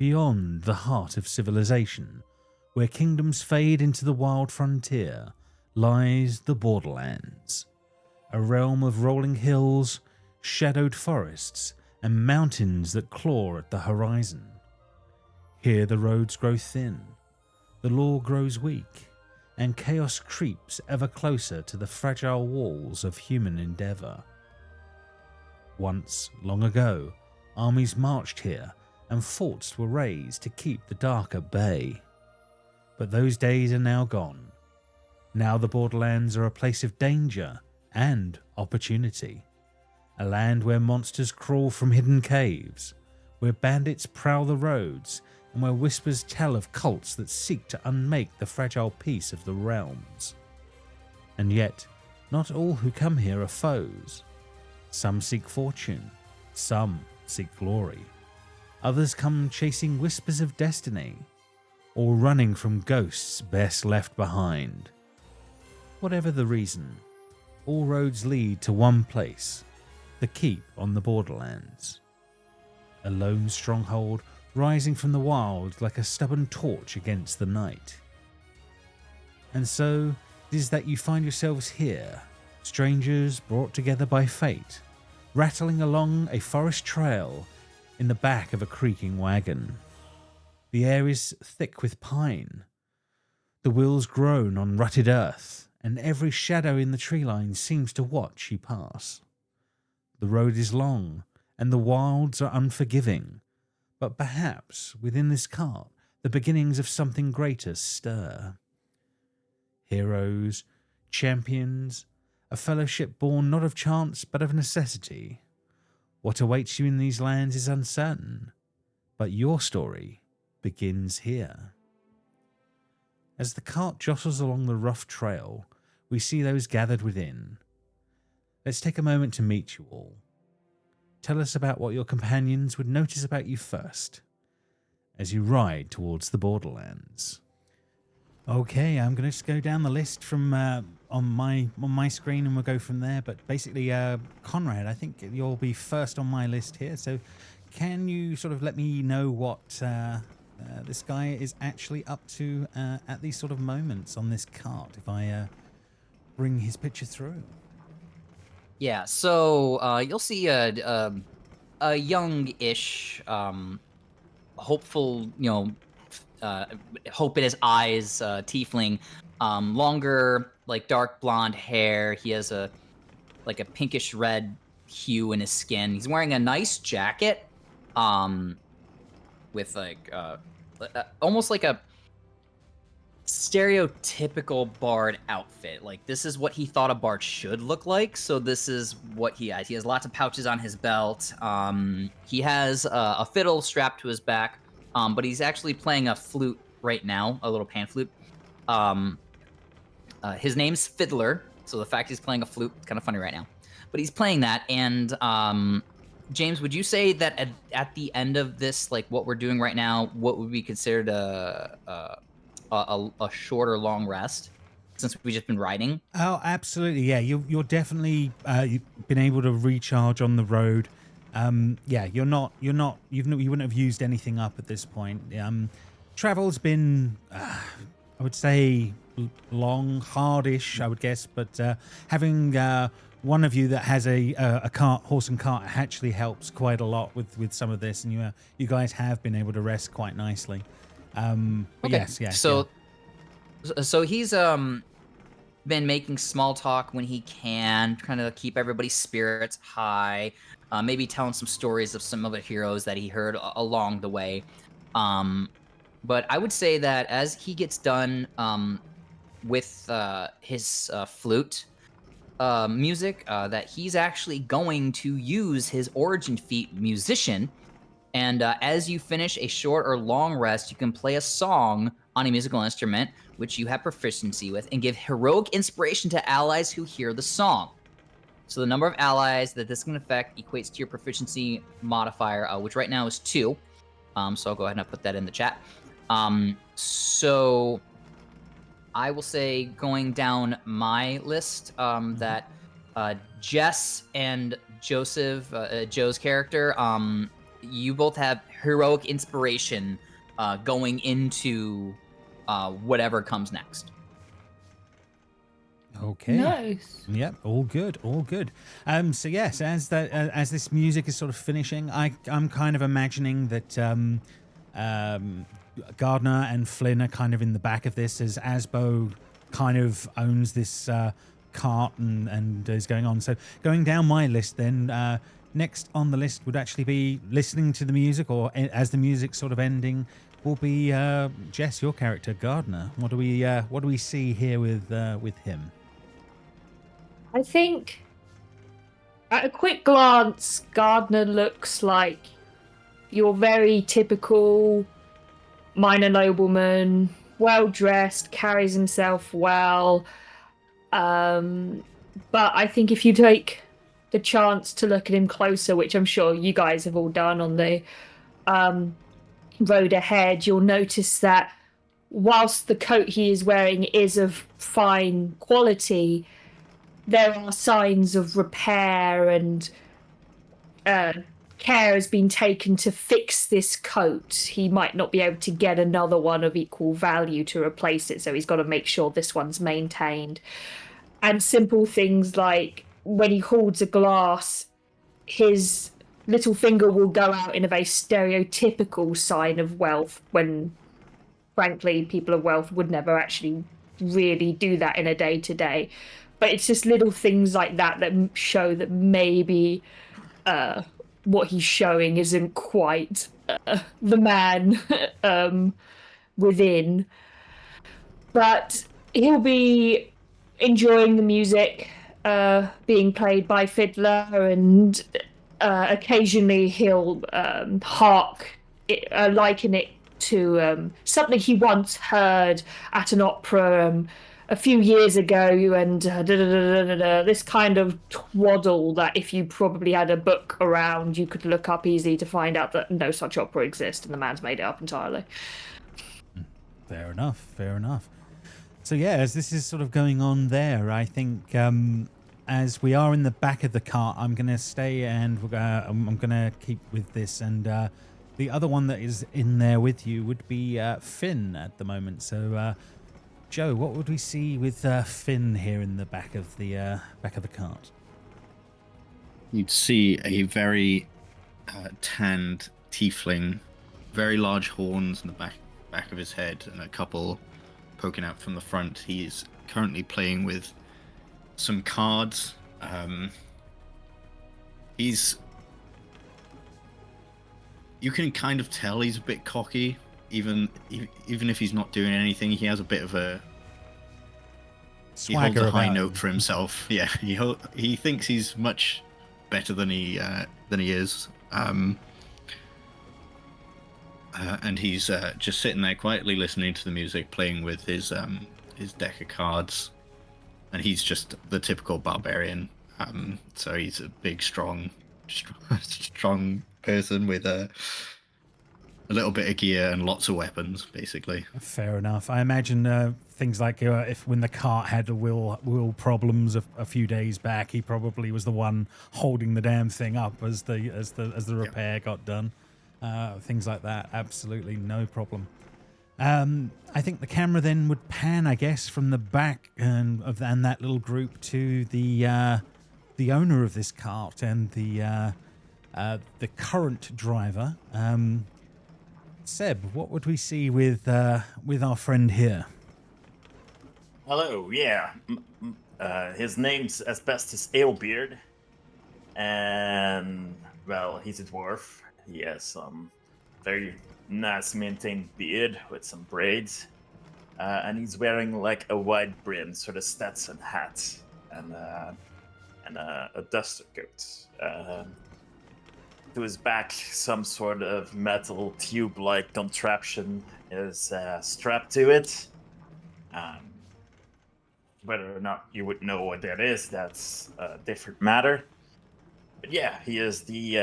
Beyond the heart of civilization, where kingdoms fade into the wild frontier, lies the Borderlands, a realm of rolling hills, shadowed forests, and mountains that claw at the horizon. Here the roads grow thin, the law grows weak, and chaos creeps ever closer to the fragile walls of human endeavour. Once, long ago, armies marched here and forts were raised to keep the dark at bay. But those days are now gone. Now the Borderlands are a place of danger and opportunity. A land where monsters crawl from hidden caves, where bandits prowl the roads, and where whispers tell of cults that seek to unmake the fragile peace of the realms. And yet, not all who come here are foes. Some seek fortune, some seek glory. Others come chasing whispers of destiny, or running from ghosts best left behind. Whatever the reason, all roads lead to one place, the keep on the Borderlands. A lone stronghold rising from the wild like a stubborn torch against the night. And so it is that you find yourselves here, strangers brought together by fate, rattling along a forest trail in the back of a creaking wagon. The air is thick with pine. The wheels groan on rutted earth, and every shadow in the tree line seems to watch you pass. The road is long, and the wilds are unforgiving, but perhaps within this cart the beginnings of something greater stir. Heroes, champions, a fellowship born not of chance but of necessity. What awaits you in these lands is uncertain, but your story begins here. As the cart jostles along the rough trail, we see those gathered within. Let's take a moment to meet you all. Tell us about what your companions would notice about you first, as you ride towards the Borderlands. Okay, I'm going to just go down the list from on my screen, and we'll go from there. But basically, Conrad, I think you'll be first on my list here. So, can you sort of let me know what this guy is actually up to at these sort of moments on this cart? If I bring his picture through. Yeah. So you'll see a young-ish, hopeful, hope in his eyes, tiefling, longer, like dark blonde hair. He has a pinkish red hue in his skin. He's wearing a nice jacket, with almost like a stereotypical bard outfit. Like, this is what he thought a bard should look like. So this is what he has. He has lots of pouches on his belt. He has a fiddle strapped to his back. But he's actually playing a flute right now, a little pan flute. His name's Fiddler, so the fact he's playing a flute is kind of funny right now. But he's playing that, and James, would you say that at the end of this, like what we're doing right now, what would be considered a short or long rest, since we've just been riding? Oh, absolutely, yeah. You're definitely you've been able to recharge on the road. Yeah, you wouldn't have used anything up at this point. Travel's been, I would say, long, hardish, I would guess, but having one of you that has a cart, horse and cart, actually helps quite a lot with some of this, and you guys have been able to rest quite nicely. Okay. Yes. So he's been making small talk when he can, trying to keep everybody's spirits high. Maybe telling some stories of some other heroes that he heard along the way. But I would say that as he gets done with his flute music, that he's actually going to use his origin feat, musician. And as you finish a short or long rest, you can play a song on a musical instrument, which you have proficiency with, and give heroic inspiration to allies who hear the song. So the number of allies that this can affect equates to your proficiency modifier, which right now is 2. So I'll go ahead and I'll put that in the chat. So I will say, going down my list, that Jess and Joseph, Joe's character, you both have heroic inspiration going into whatever comes next. Okay. Nice. Yep, all good, all good. So yes, as this music is sort of finishing, I'm kind of imagining that Gardner and Flynn are kind of in the back of this, as Asbo kind of owns this cart and is going on. So going down my list, then next on the list would actually be listening to the music, or as the music's sort of ending, will be Jess, your character, Gardner. What do we see here with him? I think at a quick glance, Gardner looks like your very typical minor nobleman, well dressed, carries himself well. But I think if you take the chance to look at him closer, which I'm sure you guys have all done on the road ahead, you'll notice that whilst the coat he is wearing is of fine quality, there are signs of repair and care has been taken to fix this coat. He might not be able to get another one of equal value to replace it, so he's got to make sure this one's maintained. And simple things like when he holds a glass, his little finger will go out in a very stereotypical sign of wealth, when frankly people of wealth would never actually really do that in a day-to-day. But it's just little things like that that show that maybe what he's showing isn't quite the man within. But he'll be enjoying the music being played by fiddler, and occasionally he'll liken it to something he once heard at an opera a few years ago, and this kind of twaddle that if you probably had a book around, you could look up easily to find out that no such opera exists and the man's made it up entirely. Fair enough, fair enough. So yeah, as this is sort of going on there, I think as we are in the back of the cart, I'm going to stay and I'm going to keep with this. And the other one that is in there with you would be Finn at the moment. So Joe, what would we see with Finn here in the back of the cart? You'd see a very tanned tiefling, very large horns in the back of his head, and a couple poking out from the front. He's currently playing with some cards. You can kind of tell he's a bit cocky. Even if he's not doing anything, he has a bit of a Swagger, he holds a high note for himself. Yeah, he thinks he's much better than he is. And he's just sitting there quietly listening to the music, playing with his deck of cards, and he's just the typical barbarian. So he's a big, strong person with a little bit of gear and lots of weapons, basically. Fair enough. I imagine things like if when the cart had the wheel problems a few days back, he probably was the one holding the damn thing up as the repair got done. Things like that. Absolutely no problem. I think the camera then would pan, I guess, from the back and that little group to the owner of this cart and the current driver. Seb, what would we see with our friend here? Hello, yeah. His name's Asbestos Alebeard, and, well, he's a dwarf. He has some very nice maintained beard with some braids, and he's wearing like a wide brim sort of Stetson hat and a duster coat. To his back, some sort of metal tube-like contraption is strapped to it. Whether or not you would know what that is, that's a different matter. But yeah, he is the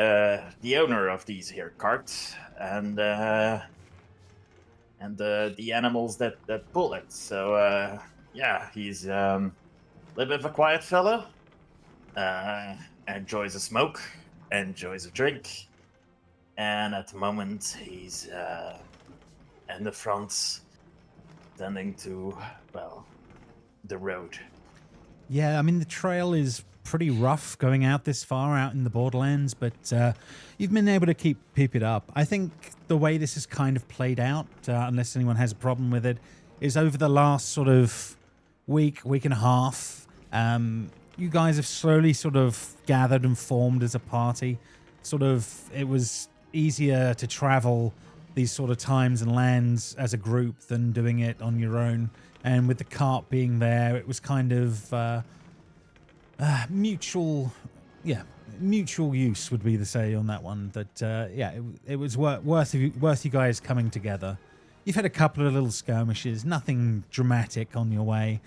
owner of these here carts and the animals that pull it. So yeah, he's a little bit of a quiet fellow. Enjoys a smoke, enjoys a drink, and at the moment he's in the front, tending to, well, the road. Yeah, I mean, the trail is pretty rough going out this far out in the Borderlands, but you've been able to keep it up. I think the way this has kind of played out, unless anyone has a problem with it, is over the last sort of week and a half, you guys have slowly sort of gathered and formed as a party. Sort of, it was easier to travel these sort of times and lands as a group than doing it on your own. And with the cart being there, it was kind of mutual use would be the say on that one. That it was worth you guys coming together. You've had a couple of little skirmishes, nothing dramatic on your way.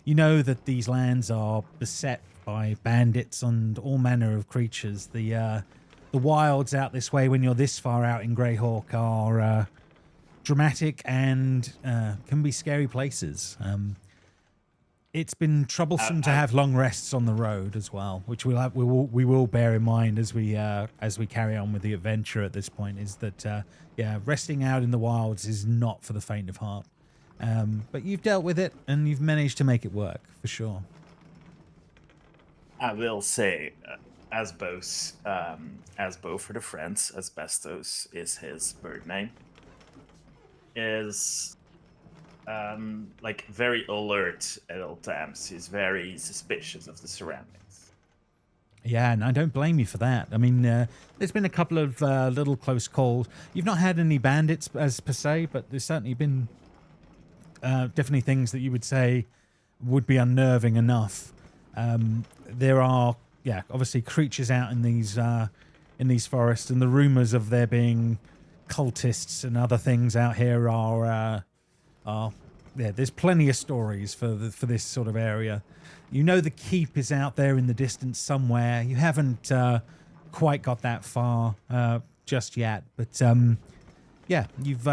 You know that these lands are beset by bandits and all manner of creatures. The wilds out this way, when you're this far out in Greyhawk, are dramatic and can be scary places. It's been troublesome to have long rests on the road as well, which we will bear in mind as we carry on with the adventure. At this point, is that resting out in the wilds is not for the faint of heart. But you've dealt with it and you've managed to make it work for sure. I will say, Asbo for the friends, Asbestos is his bird name, is like very alert at all times. He's very suspicious of the surroundings. Yeah, and I don't blame you for that. I mean, there's been a couple of little close calls. You've not had any bandits as per se, but there's certainly been definitely things that you would say would be unnerving enough. There are, obviously creatures out in these forests, and the rumors of there being cultists and other things out here are there's plenty of stories for this sort of area. You know the keep is out there in the distance somewhere. You haven't quite got that far just yet, but you've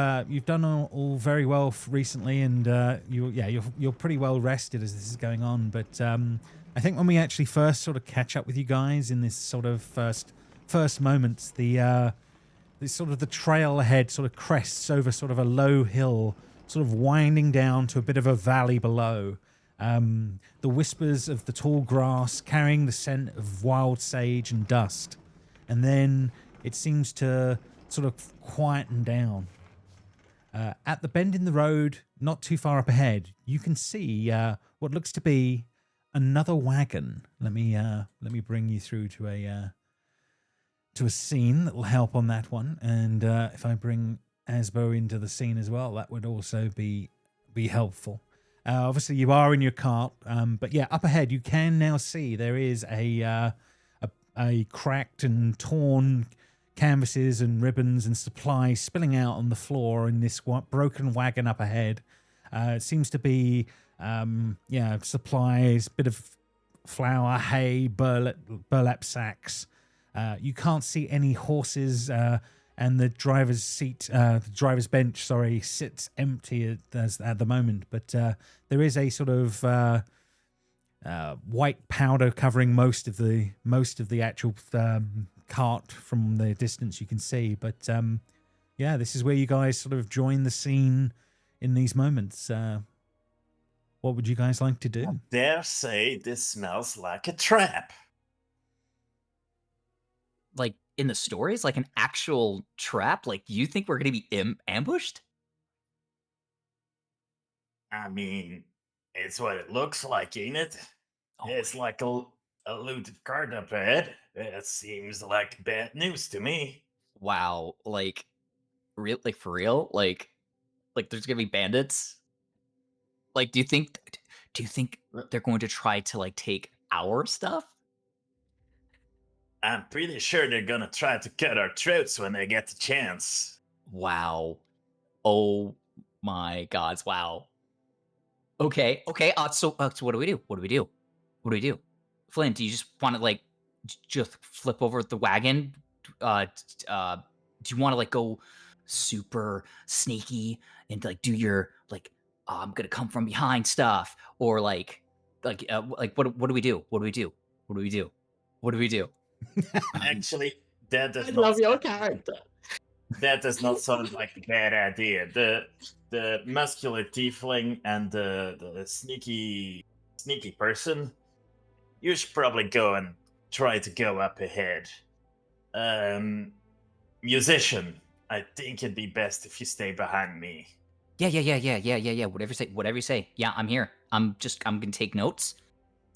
done all very well recently, and you're pretty well rested as this is going on. But I think when we actually first sort of catch up with you guys in this sort of first moments, the sort of the trail ahead sort of crests over sort of a low hill, sort of winding down to a bit of a valley below. The whispers of the tall grass carrying the scent of wild sage and dust. And then it seems to sort of quieten down. At the bend in the road, not too far up ahead, you can see what looks to be another wagon. Let me bring you through to a scene that will help on that one. And if I bring Asbo into the scene as well, that would also be helpful. Obviously, you are in your cart, but up ahead you can now see there is a cracked and torn canvases and ribbons and supplies spilling out on the floor in this broken wagon up ahead. It seems to be supplies, bit of flour, hay, burlap sacks. You can't see any horses, and the driver's bench, sits empty at the moment. But there is a sort of white powder covering most of the actual cart from the distance you can see. But this is where you guys sort of join the scene in these moments. What would you guys like to do? I dare say this smells like a trap. Like in the stories, like an actual trap? Like you think we're going to be ambushed? I mean, it's what it looks like, ain't it? Oh, It's like a looted cart up ahead. It seems like bad news to me. wow. Like for real? Like there's going to be bandits? Like, do you think they're going to try to like take our stuff? I'm pretty sure they're gonna try to cut our throats when they get the chance. Wow. Oh my gods. Wow. Okay. So what do we do? What do we do? Flynn, do you just want to like just flip over the wagon? Do you want to like go super sneaky and like do your like I'm gonna come from behind stuff, or like what do we do? What do we do? Actually, that does I not love your sound- character. That does not sound like a bad idea. The muscular tiefling and the sneaky person. You should probably go and try to go up ahead. Musician, I think it'd be best if you stay behind me. Yeah. Whatever you say. Yeah, I'm here. I'm gonna take notes,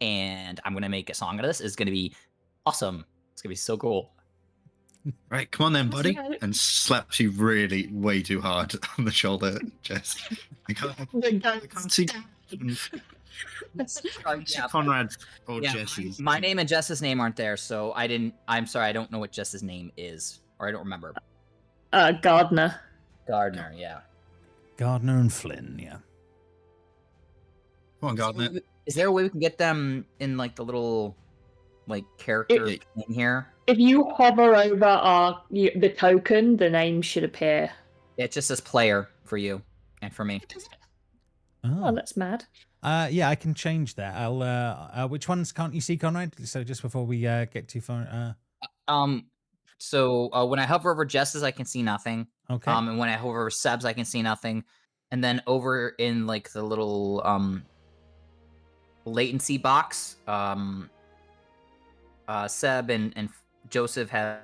and I'm gonna make a song out of this. It's gonna be awesome. It's gonna be so cool. Right, come on then, buddy. And slaps you really way too hard on the shoulder, Jess. I can't see Conrad or Jesse's. My name and Jess's name aren't there, so I'm sorry, I don't know what Jess's name is, or I don't remember. Gardner. Gardner, yeah. Gardner and Flynn, yeah. Come on, Gardner. Is there a way we can get them in like the little character thing here? If you hover over the token, the name should appear. It just says player for you and for me. Oh, that's mad. Yeah, I can change that. I'll. Which ones can't you see, Conrad? So just before we get too far. So when I hover over Jess's, I can see nothing. Okay. And when I hover over Seb's, I can see nothing. And then over in like the little latency box, Seb and Joseph have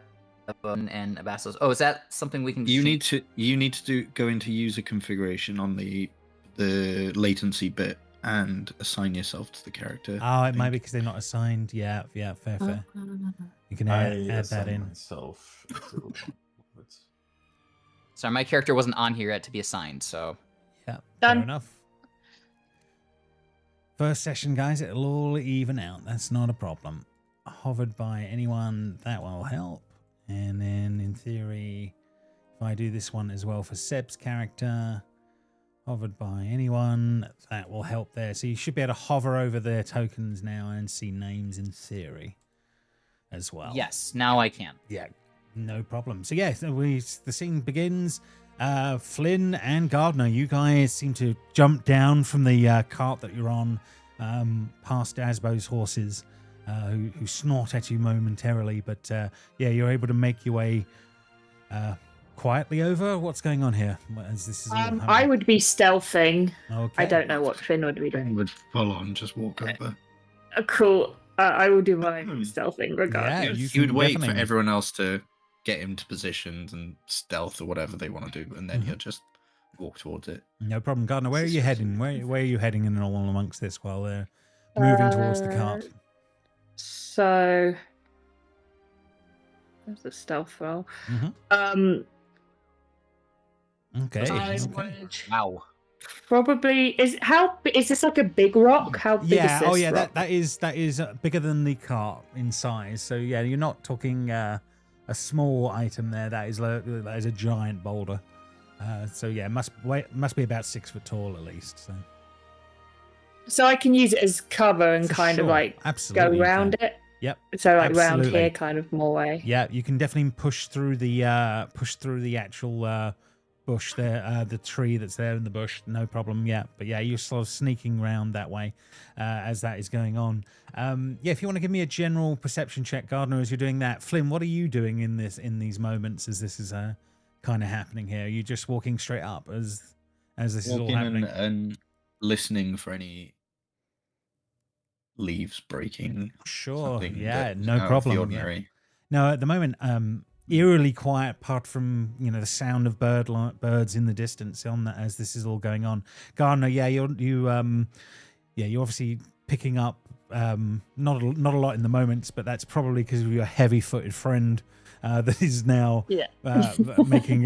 and Abastos. Oh, is that something we can? You need to go into user configuration on the latency bit and assign yourself to the character. Oh, it might be because they're not assigned. Yeah, fair. You can add that in. Myself Sorry, my character wasn't on here yet to be assigned, so. Yeah, Done. fair enough. First session, guys, it'll all even out. That's not a problem. Hovered by anyone, that will help. And then, in theory, if I do this one as well for Seb's character, hovered by anyone, that will help there. So you should be able to hover over their tokens now and see names in theory as well. Yes, now I can. Yeah, no problem. So yeah, the scene begins. Flynn and Gardner, you guys seem to jump down from the cart that you're on, past Asbo's horses, who snort at you momentarily. But yeah, you're able to make your way quietly over. What's going on here? As this is all I would be stealthing. okay. I don't know what Finn would be Ben doing. would full on just walk over. Cool. I will do my stealthing regardless. you He would can wait for definitely- everyone else to get into positions and stealth or whatever they want to do, and then he'll just walk towards it. No problem, Gardner. Where are you heading? Where are you heading in all amongst this while they're moving towards the cart? So, there's the stealth roll. Mm-hmm. Okay. I okay. would Wow. probably is this like a big rock? How big is Yeah. this? Oh, yeah. rock? That is bigger than the cart in size. So yeah, you're not talking a small item there. That is a giant boulder. So yeah, it must be about 6 foot tall at least. So I can use it as cover and For kind of sure. like Absolutely go you around can. it. Yep. So like round Absolutely. here, kind of more way. Yeah, you can definitely push through the actual bush there, the tree that's there in the bush. No problem. Yeah, but yeah, you're sort of sneaking around that way as that is going on. Yeah, if you want to give me a general perception check, Gardner, as you're doing that. Flynn, what are you doing in these moments as this is kind of happening here? Are you just walking straight up as this is all Walking happening? and listening for any leaves breaking. Sure. something Yeah, that's no out of the problem. Yeah. ordinary. No, at the moment, eerily quiet, apart from the sound of birds in the distance on that as this is all going on. Gardner, yeah, you're obviously picking up not a lot in the moment, but that's probably because of your heavy-footed friend that is now making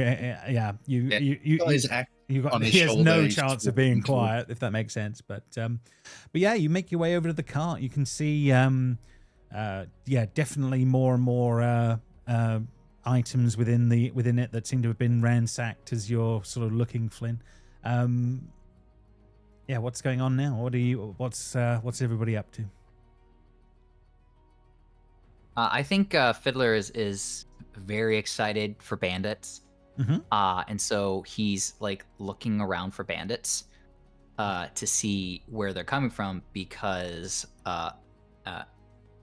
On his he has shoulder, no he's chance just of being walking toward- quiet, if that makes sense. But yeah, you make your way over to the cart. You can see definitely more and more items within it that seem to have been ransacked as you're sort of looking, Flynn. Yeah, what's going on now? What's everybody up to? I think Fiddler is very excited for bandits. Mhm. And so he's like looking around for bandits to see where they're coming from because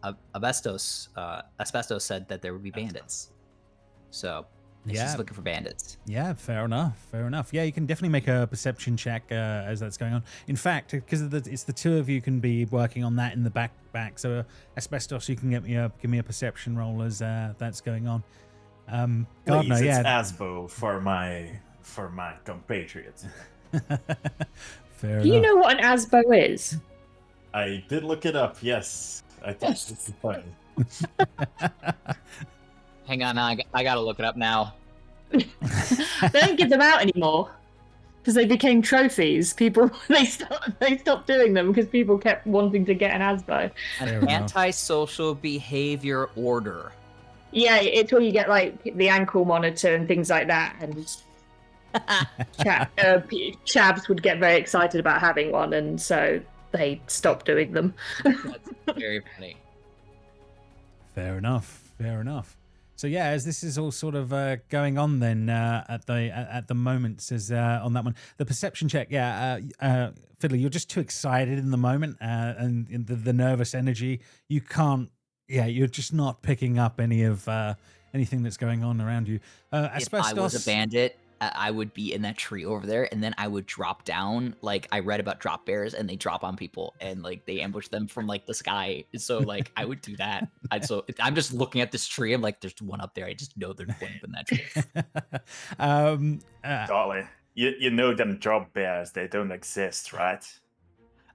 Asbestos said that there would be bandits. So And Yeah. she's looking for bandits. Yeah, fair enough. Fair enough. Yeah, you can definitely make a perception check as that's going on. In fact, because it's the two of you can be working on that in the back. So Asbestos, you can give me a perception roll as that's going on. Gardner, Please, yeah. it's Asbo for my compatriots. Fair Do you enough. know what an ASBO is? I did look it up. Yes, I think it's fun. Hang on, I gotta look it up now. They don't give them out anymore because they became trophies. People they stopped doing them because people kept wanting to get an ASBO. Fair An enough. antisocial behavior order. Yeah, it's where you get like the ankle monitor and things like that, and chavs would get very excited about having one, and so they stopped doing them. That's very funny. Fair enough. Fair enough. So yeah, as this is all sort of going on, then at the moment, says on that one, the perception check. Yeah, Fiddler, you're just too excited in the moment, and in the nervous energy, you can't. Yeah, you're just not picking up any of anything that's going on around you. If I was a bandit, I would be in that tree over there, and then I would drop down. Like I read about drop bears, and they drop on people, and like they ambush them from like the sky. So like I would do that. I'm just looking at this tree. I'm like, there's one up there. I just know there's one up in that tree. Dolly, you know them drop bears, they don't exist, right?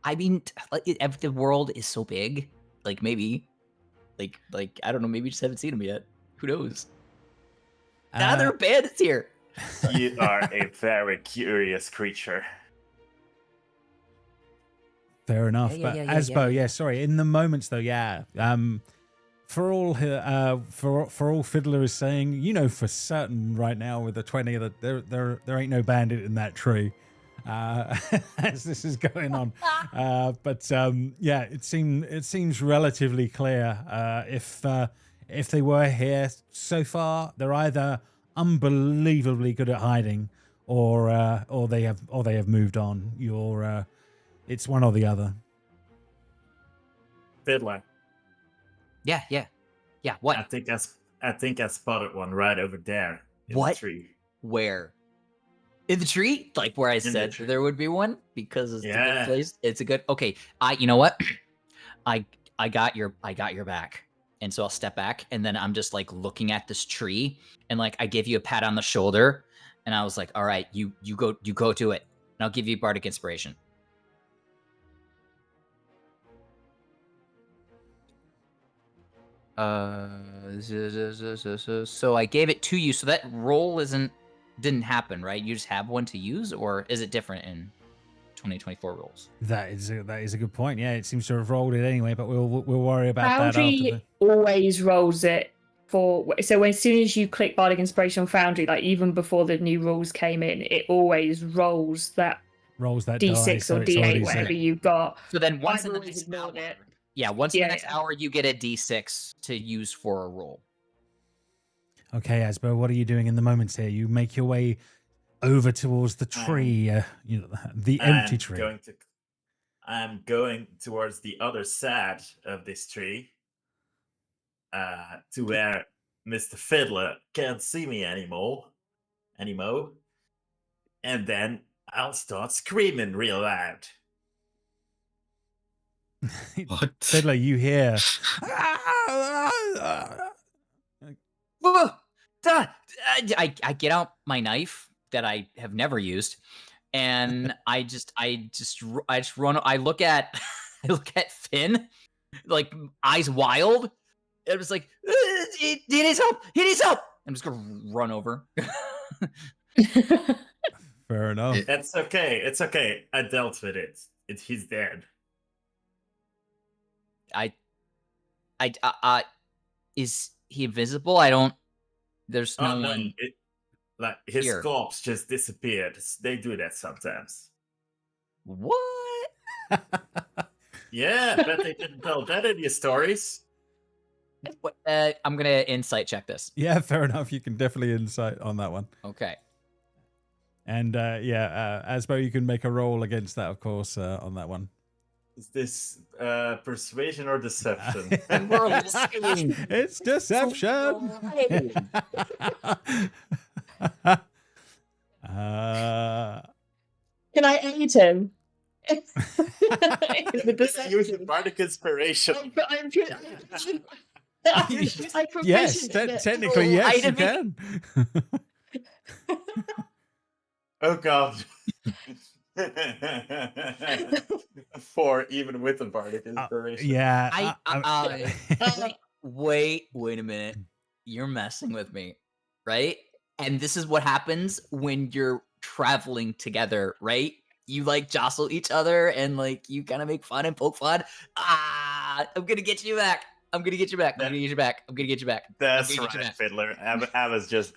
I mean, like if the world is so big, like maybe, like I don't know, maybe you just haven't seen them yet. Who knows? Now there are bandits here. You are a very curious creature. Fair enough. Yeah, But yeah, Asbo, yeah. sorry. In the moments though, yeah. For all for all Fiddler is saying, you know for certain right now with the 20 that there ain't no bandit in that tree. As this is going on. But yeah, it seems relatively clear. If they were here so far, they're either unbelievably good at hiding, or they have moved on. It's one or the other. Fiddler, Yeah. What? I think I spotted one right over there in What? the tree. Where? In the tree? Like where I the said tree. there would be one? Because it's a good Yeah. place. It's a good. Okay. You know what? I got your back. And so I'll step back, and then I'm just like looking at this tree, and like I give you a pat on the shoulder, and I was like, all right, you go to it. And I'll give you bardic inspiration. So I gave it to you, so that roll didn't happen, right? You just have one to use, or is it different in 2024 rolls? That is a good point. Yeah, it seems to have rolled it anyway, but we'll worry about that after Foundry always rolls it so as soon as you click Bardic Inspiration on Foundry, like even before the new rules came in, it always rolls that rolls that D6 die, so or it's already D8, set. whatever you've got. So then once I've in the always next ignored hour, it. once in the Yeah, next hour, you get a D6 to use for a roll. Okay, Asbo, what are you doing in the moments here? You make your way over towards the tree, the empty tree. I'm going towards the other side of this tree, to where Mr. Fiddler can't see me anymore. And then I'll start screaming real loud. What? Fiddler, you hear. Whoa! I get out my knife that I have never used, and I just run. I look at Finn, like eyes wild. It was like, he needs help. He needs help. I'm just gonna run over. Fair enough. It's okay. It's okay. I dealt with it. He's dead. Is he invisible? I don't. There's no Oh no! one. Like his here. corpse just disappeared. They do that sometimes. What? Yeah, bet they didn't tell that in your stories. I'm gonna insight check this. Yeah, fair enough. You can definitely insight on that one. Okay. And Asbo, you can make a roll against that, of course, on that one. Is this persuasion or deception? And we're lying. It's deception. Can I aid him? Using bardic inspiration. I'm Yes, technically, yes, you can. Oh god. 4 even with the bardic inspiration. Yeah. Wait a minute. You're messing with me, right? And this is what happens when you're traveling together, right? You like jostle each other and like you kind of make fun and poke fun. I'm gonna get you back. I'm gonna get you back. I'm gonna get you back. I'm gonna get you back. That's right, Fiddler. I was just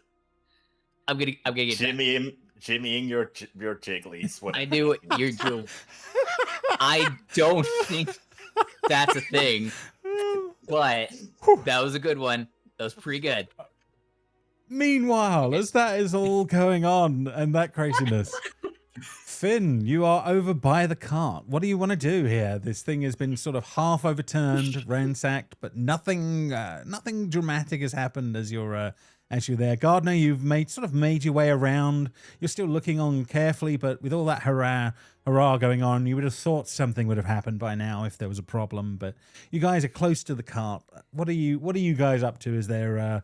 I'm gonna get you. Jimmying your jigglies. I do it. You're doing. I don't think that's a thing, but that was a good one. That was pretty good. Meanwhile, as that is all going on and that craziness, Finn, you are over by the cart. What do you want to do here? This thing has been sort of half overturned, ransacked, but nothing dramatic has happened as you're there. Gardner, you've made your way around. You're still looking on carefully, but with all that hurrah going on, you would have thought something would have happened by now if there was a problem. But you guys are close to the cart. What are you guys up to as they're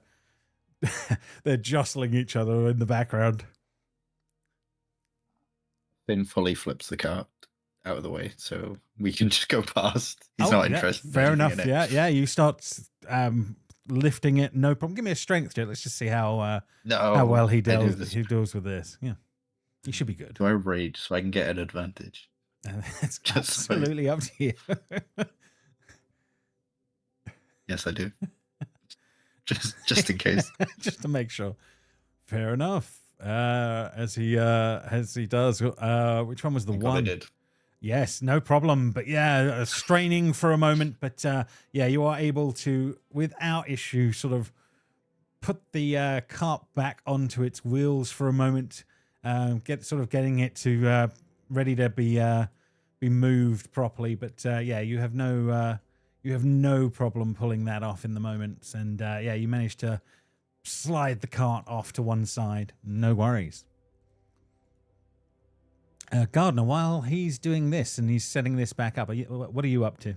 jostling each other in the background? Finn fully flips the cart out of the way so we can just go past. He's not interested. Fair enough. Yeah. You start lifting it. No problem. Give me a strength check. Let's just see how well he deals with this. Yeah, you should be good. Do I rage so I can get an advantage? It's absolutely up to you. Yes, I do. just in case. Just to make sure. Fair enough. As he does. Which one was the one? I did. Yes, no problem. But yeah, straining for a moment. But yeah, you are able to, without issue, sort of put the cart back onto its wheels for a moment. Getting it to ready to be moved properly. But yeah, you have no problem pulling that off in the moment. And yeah, you managed to slide the cart off to one side. No worries. Gardner, while he's doing this and he's setting this back up, what are you up to?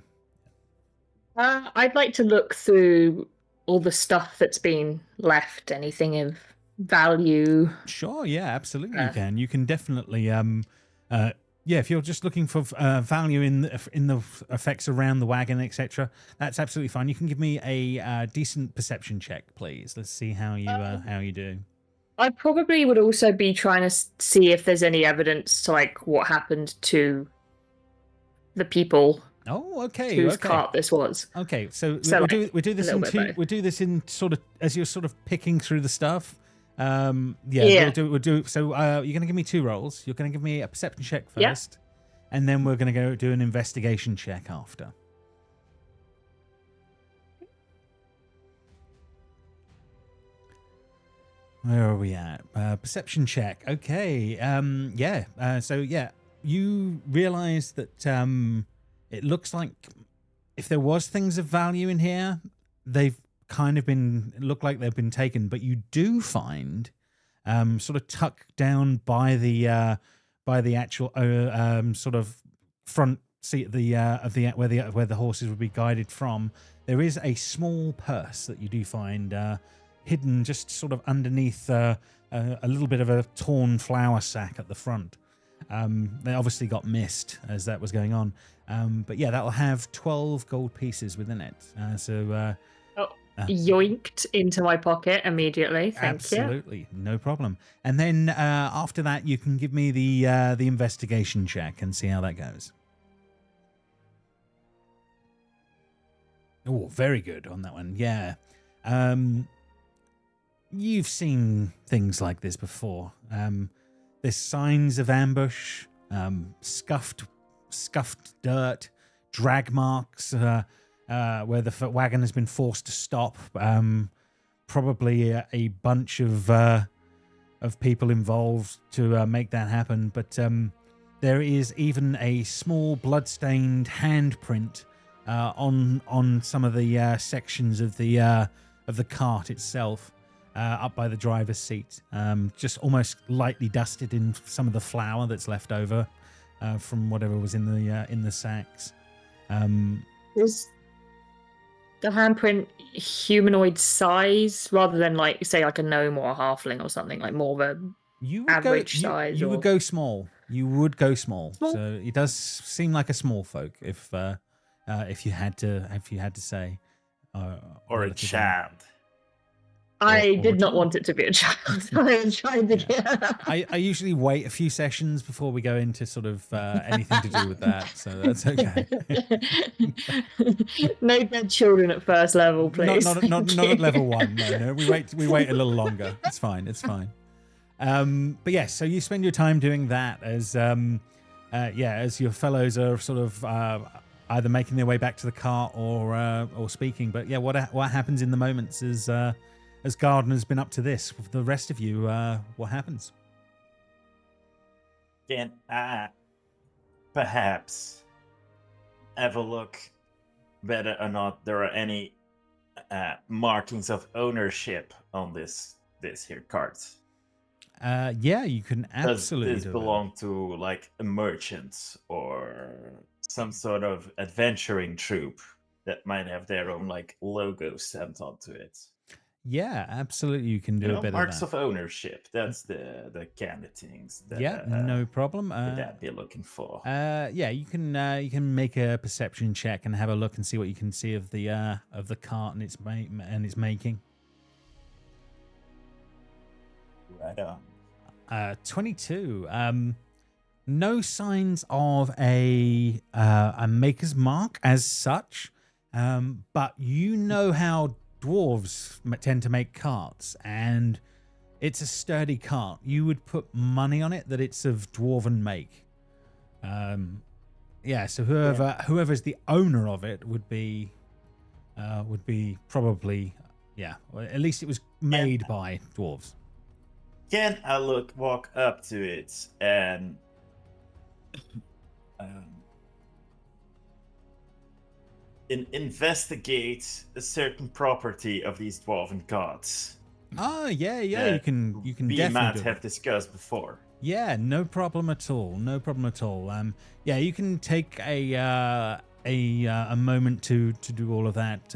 I'd like to look through all the stuff that's been left. Anything of value? Sure, yeah, absolutely you can. You can definitely, if you're just looking for value in the effects around the wagon, etc., that's absolutely fine. You can give me a decent perception check, please. Let's see how you do. I probably would also be trying to see if there's any evidence to like what happened to the people. Oh, okay. Whose cart this was? Okay, so we do this in sort of as you're sort of picking through the stuff. We'll do. So you're going to give me 2 rolls. You're going to give me a perception check first, and then we're going to go do an investigation check after. Where are we at? Perception check. Okay. You realize that it looks like if there was things of value in here, they've kind of look like they've been taken, but you do find sort of tucked down by the actual sort of front seat where the horses would be guided from. There is a small purse that you do find hidden just sort of underneath a little bit of a torn flour sack at the front. They obviously got missed as that was going on. But yeah, that'll have 12 gold pieces within it. Yoinked into my pocket immediately. Thank you. Absolutely, no problem. And then after that, you can give me the investigation check and see how that goes. Oh, very good on that one. Yeah. You've seen things like this before. There's signs of ambush, scuffed dirt, drag marks where the wagon has been forced to stop. Probably a bunch of people involved to make that happen. But there is even a small blood-stained handprint on some of the sections of the cart itself. up by the driver's seat, just almost lightly dusted in some of the flour that's left over from whatever was in the sacks. Is the handprint humanoid size rather than like say like a gnome or a halfling or something, like more of a You would average go, size? You or... would go small. You would go small. Small? So it does seem like a small folk if you had to say. Or a relatively. child. I or did a not child. want it to be a child. I was trying to get. I usually wait a few sessions before we go into sort of anything to do with that, so that's okay. No dead children at first level, please. Not at level 1. No. We wait a little longer. It's fine. But yes, so you spend your time doing that as as your fellows are sort of either making their way back to the cart or speaking. But yeah, what happens in the moments is as Gardner's been up to this, with the rest of you, what happens? Can I perhaps have a look whether or not there are any markings of ownership on this here cart? Yeah, you can absolutely Does this do that. belong to like a merchant or some sort of adventuring troupe that might have their own like logo stamped onto it? Yeah, absolutely, you can do a bit marks of of ownership. That's the kind of things that. that Yeah, no problem. that I'd be looking for. Yeah, you can make a perception check and have a look and see what you can see of the cart and its making. Right on. 22. No signs of a maker's mark as such, but you know how dwarves tend to make carts, and it's a sturdy cart. You would put money on it that it's of dwarven make. So whoever's the owner of it would be probably, or at least it was made by dwarves. Can I walk up to it and investigate a certain property of these dwarven gods? Oh, yeah, you can we definitely might do have it. discussed before. Yeah, no problem at all. Yeah, you can take a moment to do all of that.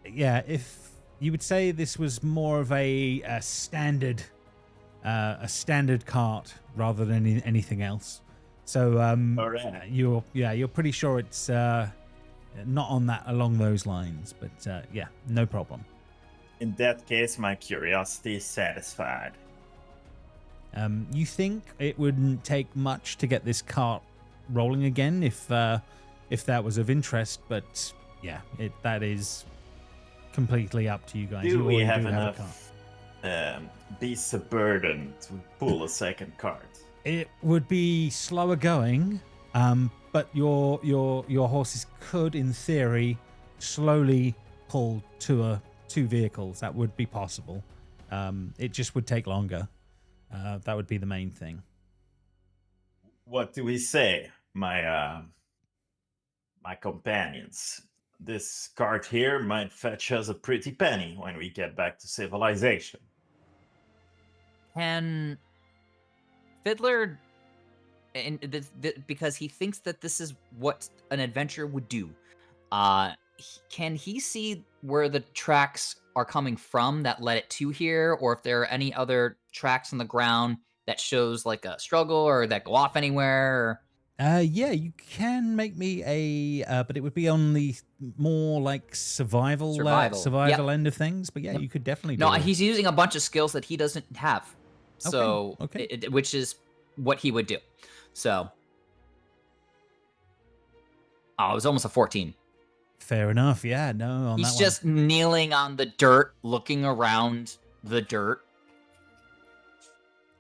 If you would say this was more of a standard cart rather than anything else. So All right. you're pretty sure it's not along those lines, but no problem. In that case, my curiosity is satisfied. You think it wouldn't take much to get this cart rolling again if that was of interest, but that is completely up to you guys. Do we already have a enough beasts of burden to pull a second cart? It would be slower going, but your horses could, in theory, slowly pull two vehicles. That would be possible. It just would take longer. That would be the main thing. What do we say, my companions? This cart here might fetch us a pretty penny when we get back to civilization. Can Fiddler, because he thinks that this is what an adventurer would do, can he see where the tracks are coming from that led it to here, or if there are any other tracks on the ground that shows like a struggle or that go off anywhere? You can make me but it would be on the more like survival end of things. But you could definitely do it. He's using a bunch of skills that he doesn't have, so Okay. Which is what he would do. So, it was almost a 14. Fair enough. Yeah, no, on He's that just kneeling on the dirt, looking around the dirt.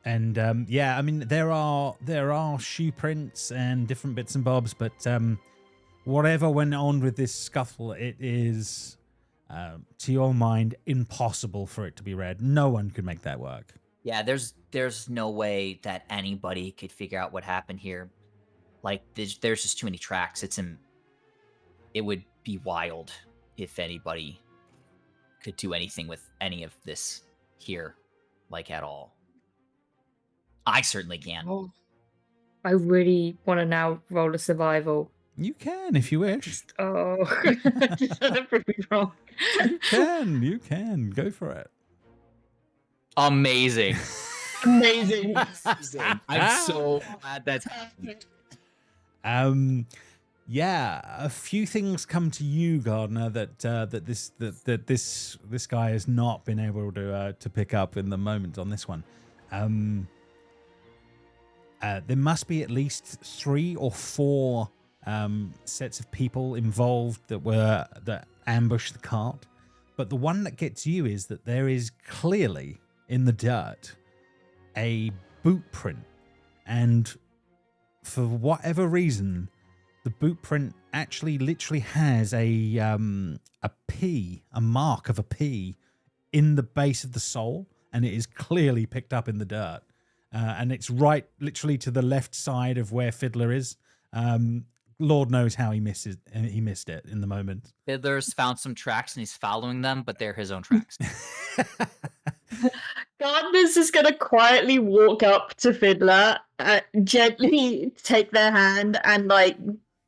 And I mean there are shoe prints and different bits and bobs, but whatever went on with this scuffle, it is to your mind impossible for it to be read. No one could make that work. Yeah, there's no way that anybody could figure out what happened here. Like there's just too many tracks. It would be wild if anybody could do anything with any of this here, like at all. I certainly can't. Oh, I really want to now roll a survival. You can if you wish. Oh, that'd prove me wrong. You can. Go for it. Amazing. Amazing. I'm so glad that's happening. Yeah, a few things come to you, Gardner, that this guy has not been able to pick up in the moment on this one. There must be at least 3 or 4 sets of people involved that ambushed the cart. But the one that gets you is that there is clearly in the dirt a boot print, and for whatever reason, the boot print actually literally has a mark of a P in the base of the sole, and it is clearly picked up in the dirt. And it's right literally to the left side of where Fiddler is. Lord knows how he missed it in the moment. Fiddler's found some tracks and he's following them, but they're his own tracks. Gardner's just gonna quietly walk up to Fiddler, gently take their hand and like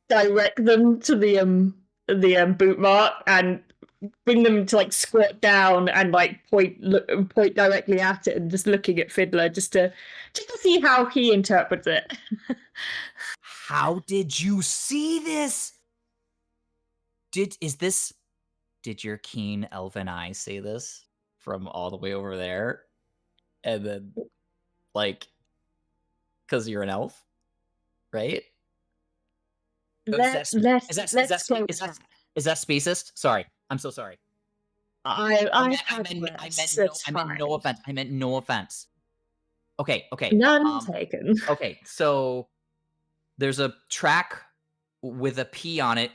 direct them to the boot mark and bring them to like squat down and like point directly at it and just looking at Fiddler just to see how he interprets it. How did you see this? Did your keen elven eye see this from all the way over there? And then, like, because you're an elf, right? Let's Is that speciest? Sorry, I'm so sorry. I meant no offense. I meant no offense. Okay. None taken. Okay, so there's a track with a P on it.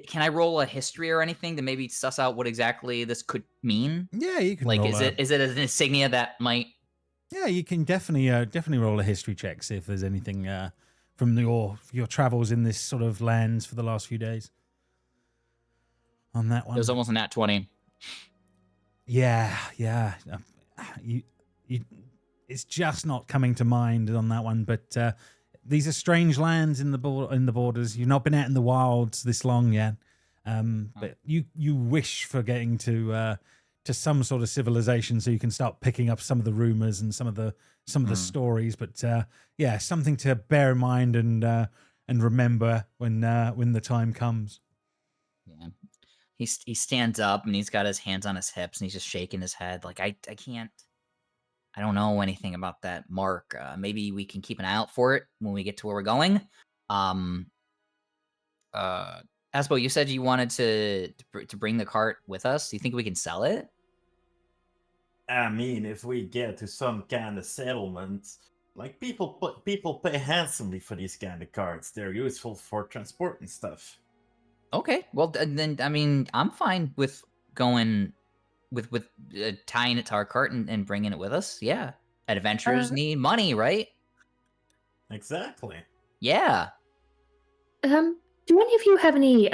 Can I roll a history or anything to maybe suss out what exactly this could mean? Yeah, you can. Like, roll is it an insignia that might? Yeah, you can definitely roll a history check, see if there's anything from your travels in this sort of lands for the last few days. On that one, It was almost a nat 20. Yeah. It's just not coming to mind on that one. But these are strange lands in the borders. You've not been out in the wilds this long yet. But you wish for getting to some sort of civilization so you can start picking up some of the rumors and some of the stories. But yeah, something to bear in mind and remember when the time comes. Yeah. He stands up and he's got his hands on his hips and he's just shaking his head like I don't know anything about that mark. Maybe we can keep an eye out for it when we get to where we're going. Asbo, you said you wanted to bring the cart with us. Do you think we can sell it? I mean, if we get to some kind of settlement, like people pay handsomely for these kind of carts. They're useful for transporting stuff. Okay, well then I mean I'm fine with going with tying it to our cart and bringing it with us. Yeah, adventurers need money, right? Exactly. Yeah. Do any of you have any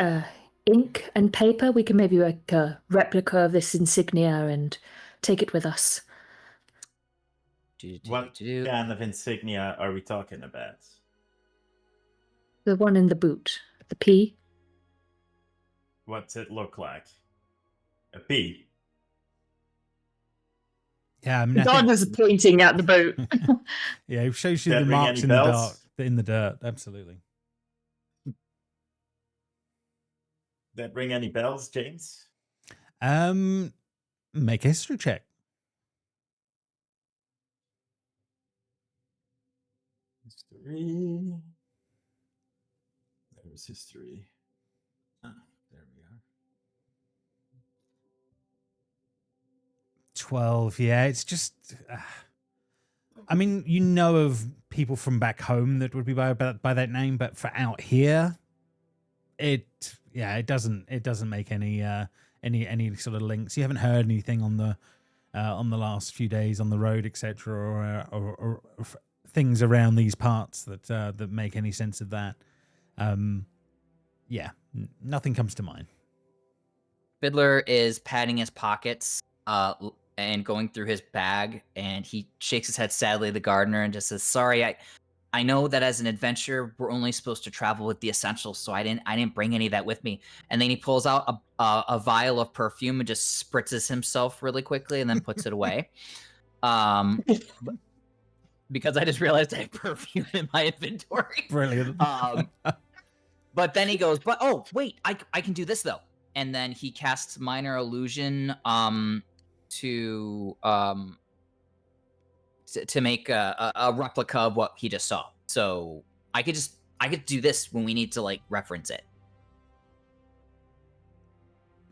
ink and paper? We can maybe make a replica of this insignia and take it with us. What kind of insignia are we talking about? The one in the boot, the P. What's it look like? A P. Yeah, I mean, Gardner's pointing at the boot. Yeah, it shows you That the ring marks any in the bells? dark, in the dirt. Absolutely. That ring any bells, James? Make a history check. History. There's history. Ah, there we are. 12. Yeah, it's just. I mean, you know of people from back home that would be by that name, but for out here, it doesn't make any sort of links. You haven't heard anything on the last few days on the road, etc., or things around these parts that make any sense of that. Yeah, nothing comes to mind. Fiddler is patting his pockets and going through his bag, and he shakes his head sadly at the gardener and just says, "Sorry, I know that as an adventurer, we're only supposed to travel with the essentials, so I didn't bring any of that with me." And then he pulls out a vial of perfume and just spritzes himself really quickly and then puts it away. Because I just realized I have perfume in my inventory. Brilliant. But then he goes, "But oh wait, I can do this though." And then he casts minor illusion to make a replica of what he just saw. So I could do this when we need to like reference it.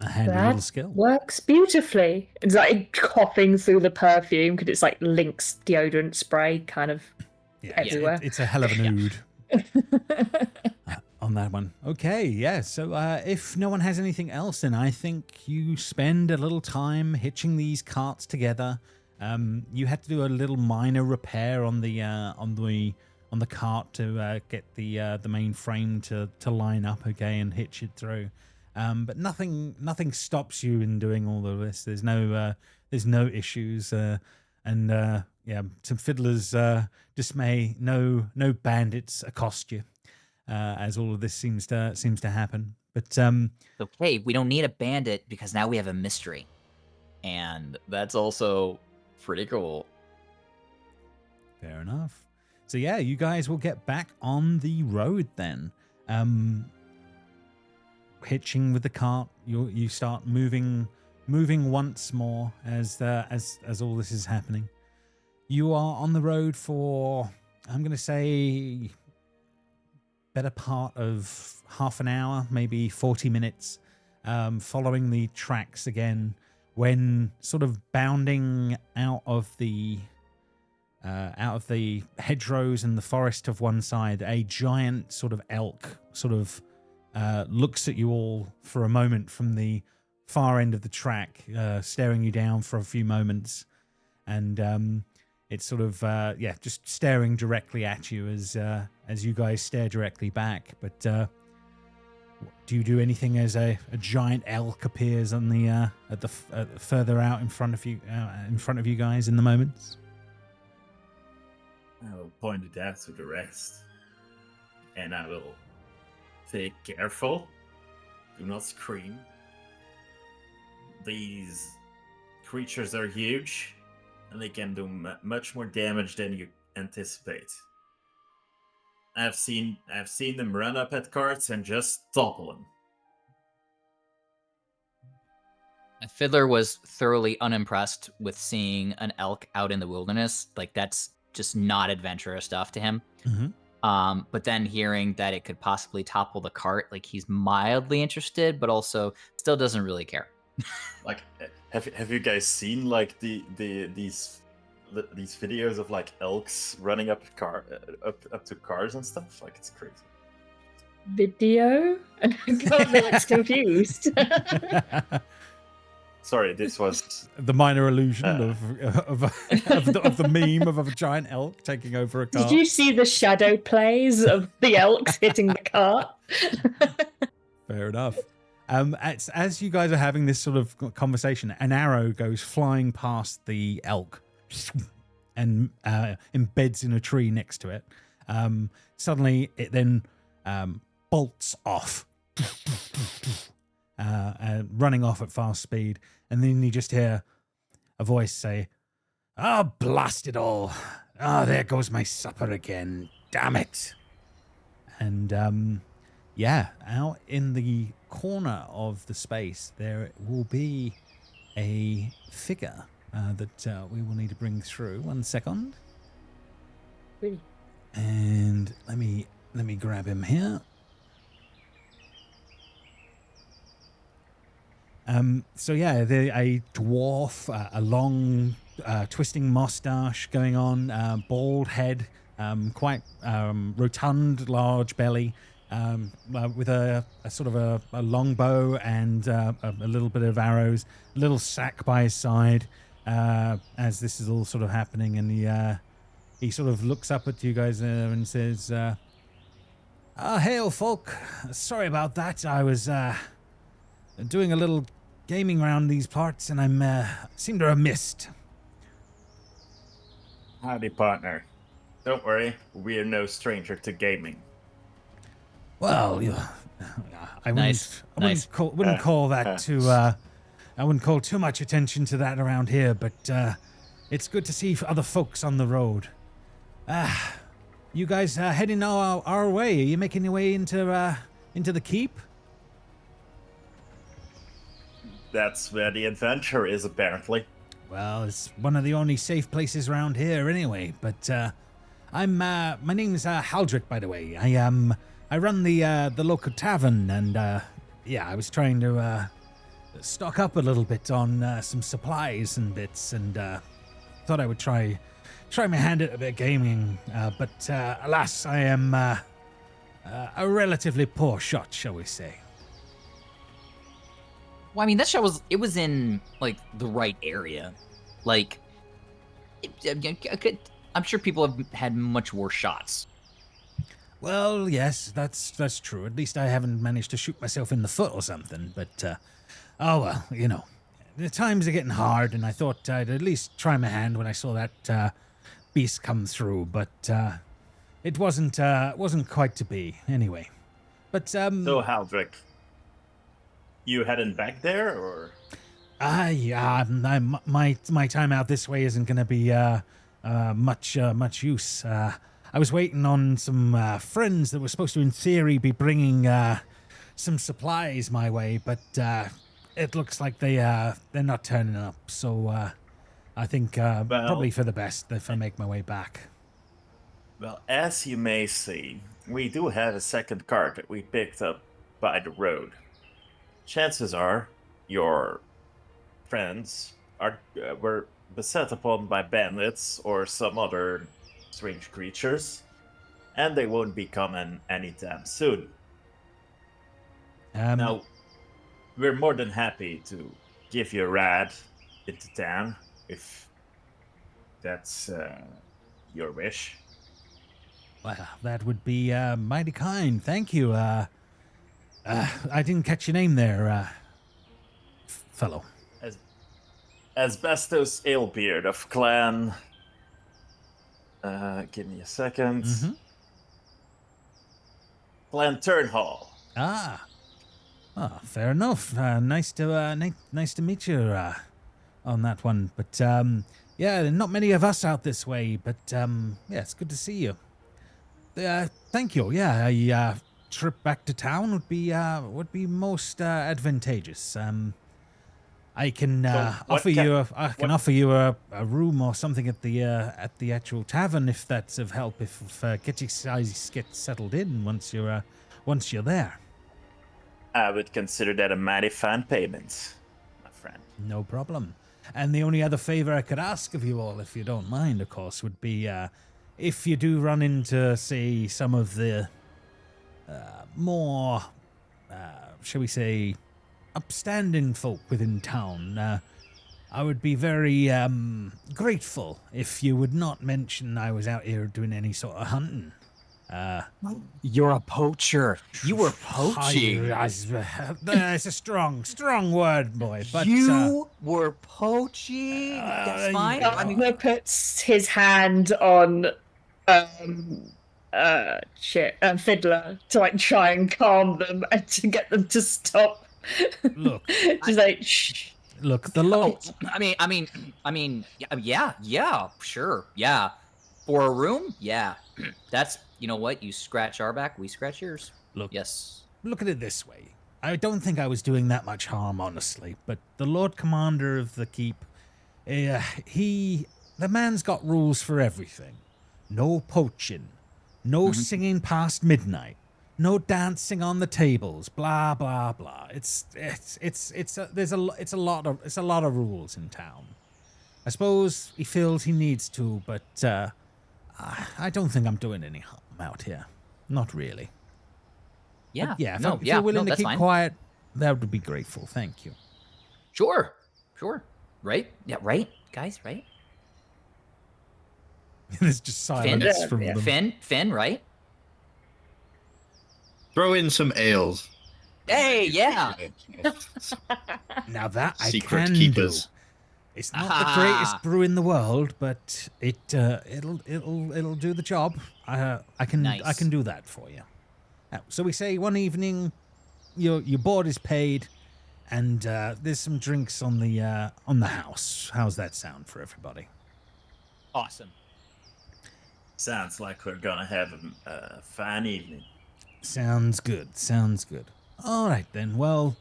A handy little That skill. works beautifully. It's like coughing through the perfume because it's like Lynx deodorant spray kind of Yeah, everywhere. it's a hell of an ood on that one. Okay, yeah. So if no one has anything else, then I think you spend a little time hitching these carts together. You had to do a little minor repair on the cart to get the main frame to line up, okay, and hitch it through. But nothing stops you in doing all of this. There's no issues, and to Fiddler's dismay, no bandits accost you, as all of this seems to happen. But Okay, we don't need a bandit because now we have a mystery, and that's also pretty cool. fair enough. So yeah, you guys will get back on the road then. Hitching with the cart, you start moving once more as all this is happening. You are on the road for, I'm going to say, better part of half an hour, maybe 40 minutes, following the tracks again, when sort of bounding out of the hedgerows and the forest of one side, a giant sort of elk sort of looks at you all for a moment from the far end of the track, staring you down for a few moments, and it's sort of just staring directly at you as you guys stare directly back. But do you do anything as a giant elk appears on the further out in front of you guys in the moments? I will point it out to the rest, and I will say, "Careful, do not scream. These creatures are huge, and they can do much more damage than you anticipate. I've seen them run up at carts and just topple them." Fiddler was thoroughly unimpressed with seeing an elk out in the wilderness. Like, that's just not adventurous stuff to him. Mm-hmm. But then hearing that it could possibly topple the cart, like, he's mildly interested, but also still doesn't really care. Like, have you guys seen like these videos of like elks running up up to cars and stuff? Like, it's crazy. Video? God, looks confused. Sorry, this was The minor illusion of the meme of a giant elk taking over a car. Did you see the shadow plays of the elks hitting the cart? Fair enough. As you guys are having this sort of conversation, an arrow goes flying past the elk and embeds in a tree next to it. Suddenly, it then bolts off, running off at fast speed. And then you just hear a voice say, "Oh, blast it all. Oh, there goes my supper again. Damn it." And out in the corner of the space, there will be a figure that we will need to bring through. 1 second. Really? And let me grab him here. A dwarf, a long, twisting mustache going on, bald head, quite rotund, large belly, with a sort of a long bow and a little bit of arrows, a little sack by his side, as this is all sort of happening, and he sort of looks up at you guys and says, "Hail, folk! Sorry about that. I was doing a little gaming around these parts, and I'm seem to have missed. Howdy, partner. Don't worry, we're no stranger to gaming. Well, I wouldn't, Nice, I wouldn't nice. call that too. I wouldn't call too much attention to that around here, but it's good to see other folks on the road. You guys heading our way? Are you making your way into the keep? That's where the adventure is, apparently. Well, it's one of the only safe places around here, anyway. But I'm my name's Haldrich, by the way. I run the local tavern, and I was trying to stock up a little bit on some supplies and bits, and thought I would try my hand at a bit of gaming. But alas, I am a relatively poor shot, shall we say. Well, I mean, that show was in like the right area. Like, I'm sure people have had much worse shots. Well, yes, that's true. At least I haven't managed to shoot myself in the foot or something. But oh well, the times are getting hard, and I thought I'd at least try my hand when I saw that beast come through. But it wasn't quite to be anyway. But So, Haldrich, you heading back there, or? yeah, my time out this way isn't going to be much use. I was waiting on some friends that were supposed to, in theory, be bringing some supplies my way, but it looks like they're not turning up. So I think probably for the best if I make my way back. Well, as you may see, we do have a second cart that we picked up by the road. Chances are your friends were beset upon by bandits or some other strange creatures, and they won't be coming anytime soon. Now, we're more than happy to give you a ride into town if that's your wish. Well, that would be mighty kind. Thank you. I didn't catch your name there, fellow. Asbestos Alebeard of Clan. Give me a second. Mm-hmm. Clan Turnhall. Fair enough. Nice to meet you on that one. But yeah, not many of us out this way. But yeah, it's good to see you. Thank you. Yeah, a trip back to town would be most advantageous. I can offer you a room or something at the actual tavern if that's of help. If get you guys get settled in once you're there. I would consider that a mighty fine payment, my friend. No problem. And the only other favor I could ask of you all, if you don't mind, of course, would be if you do run into, say, some of the more, shall we say, upstanding folk within town, I would be very grateful if you would not mention I was out here doing any sort of hunting. You're a poacher. You were poaching. It's a strong word, boy. But You were poaching. That's fine. I mean, Alma puts his hand on Fiddler to like try and calm them and to get them to stop. look, She's like, shh. look, the law. I mean, yeah, sure, yeah. For a room, yeah. That's, you know what? You scratch our back, we scratch yours. Look, Yes. Look at it this way. I don't think I was doing that much harm, honestly. But the Lord Commander of the Keep, the man's got rules for everything. No poaching, no singing past midnight, no dancing on the tables. Blah blah blah. It's a lot of rules in town. I suppose he feels he needs to, but I don't think I'm doing any harm out here. Not really. Yeah. But yeah, if yeah, you're willing to that's keep fine. quiet, that would be grateful. Thank you. Sure. Right? Yeah, right, guys, right? There's just silence from them. Finn, right? Throw in some ales. Hey, yeah. Now that I Secret can keepers. do. It's not the greatest brew in the world, but it'll do the job. I can Nice. do that for you. So we say one evening, your board is paid, and there's some drinks on the house. How's that sound for everybody? Awesome. Sounds like we're gonna have a fine evening. Sounds good. Sounds good. All right then. Well,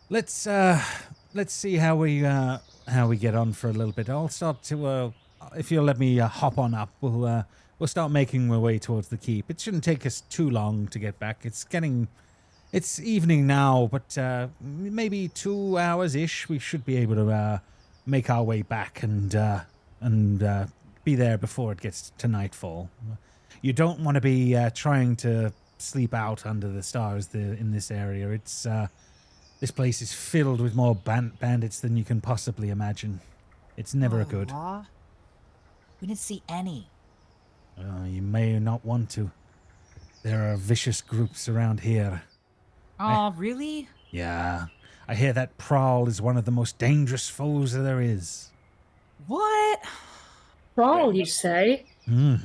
let's see how we get on for a little bit. I'll start to if you'll let me hop on up, we'll start making our way towards the keep. It shouldn't take us too long to get back. It's evening now, but maybe 2 hours ish. We should be able to make our way back and be there before it gets to nightfall. You don't want to be trying to sleep out under the stars in this area. It's this place is filled with more bandits than you can possibly imagine. It's never good. Aw. We didn't see any. You may not want to. There are vicious groups around here. Oh, really? Yeah. I hear that Prowl is one of the most dangerous foes there is. What? Prowl, you say? Hmm.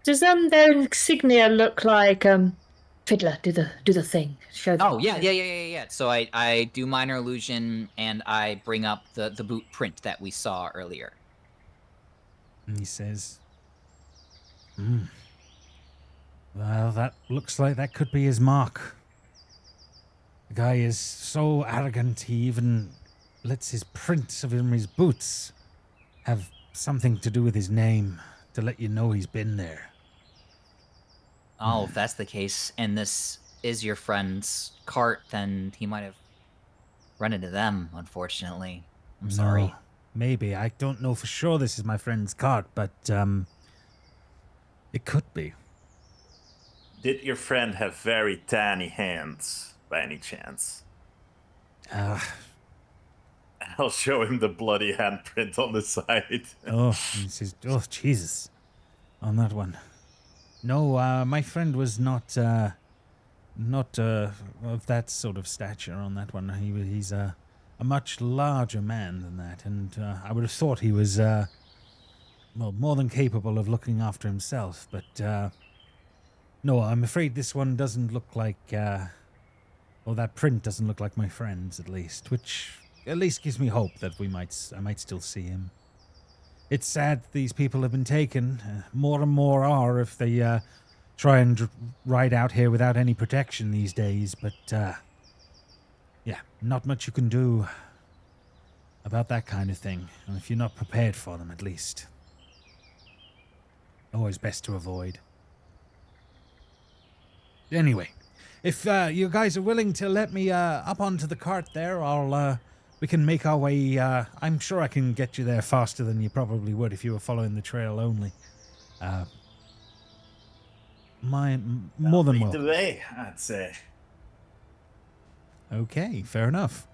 Does their insignia look like Fiddler? Do the thing. Show them. Oh, yeah. So I do minor illusion, and I bring up the boot print that we saw earlier. And he says, well, that looks like that could be his mark. The guy is so arrogant, he even lets his prints of his boots have something to do with his name to let you know he's been there. Oh, if that's the case, and this is your friend's cart, then he might have run into them, unfortunately. I'm sorry. No, maybe. I don't know for sure this is my friend's cart, but it could be. Did your friend have very tiny hands, by any chance? I'll show him the bloody handprint on the side. Oh, he says, oh, Jesus. On that one. No, my friend was not of that sort of stature on that one. He's a much larger man than that, and I would have thought he was, more than capable of looking after himself, but, no, I'm afraid this one doesn't look like, or that print doesn't look like my friend's, at least, which at least gives me hope that I might still see him. It's sad these people have been taken. More and more are if they try and ride out here without any protection these days, but, yeah, not much you can do about that kind of thing, if you're not prepared for them, at least. Always best to avoid. Anyway, if you guys are willing to let me up onto the cart there, we can make our way. I'm sure I can get you there faster than you probably would if you were following the trail only. More than Lead welcome. the way, I'd say. Okay, fair enough.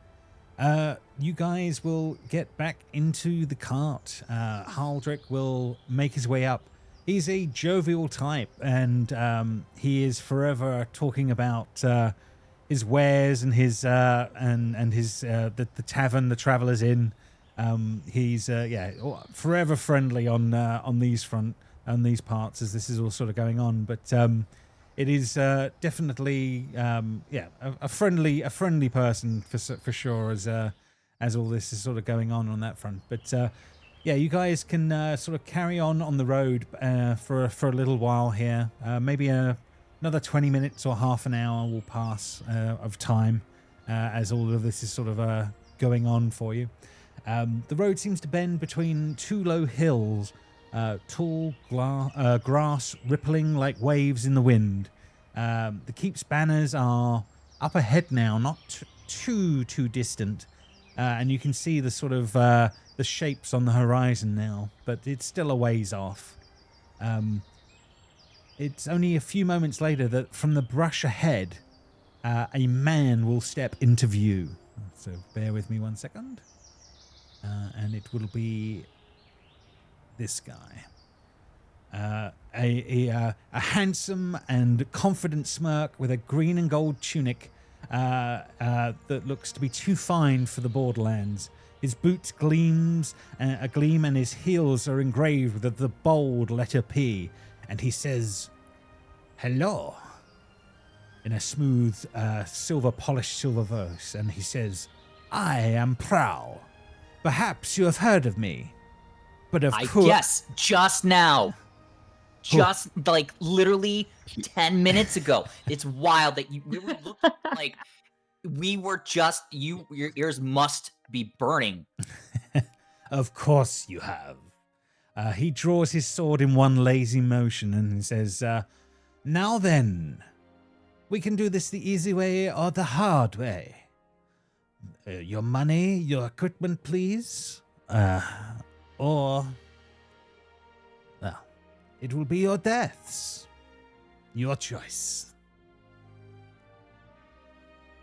You guys will get back into the cart. Haldrich will make his way up. He's a jovial type, and he is forever talking about his wares and his the tavern the traveller's in. He's forever friendly on these parts as this is all sort of going on. But it is definitely a friendly person for sure as all this is sort of going on that front. But yeah, you guys can sort of carry on the road for a little while here. Maybe another 20 minutes or half an hour will pass of time as all of this is sort of going on for you. The road seems to bend between two low hills, tall grass rippling like waves in the wind. The keep's banners are up ahead now, not too distant, and you can see the sort of the shapes on the horizon now, but it's still a ways off. It's only a few moments later that from the brush ahead, a man will step into view. So bear with me 1 second. And it will be this guy. a handsome and confident smirk with a green and gold tunic that looks to be too fine for the Borderlands. His boots gleam, and his heels are engraved with the bold letter P. And he says, "Hello," in a smooth, polished silver voice. And he says, "I am Prowl. Perhaps you have heard of me, but of course." Yes, just now. Just like literally 10 minutes ago. It's wild that you were looking like we were just your ears must be burning. Of course you have. He draws his sword in one lazy motion and says, "Now then, we can do this the easy way or the hard way. Your money, your equipment, please. Or, well, it will be your deaths. Your choice."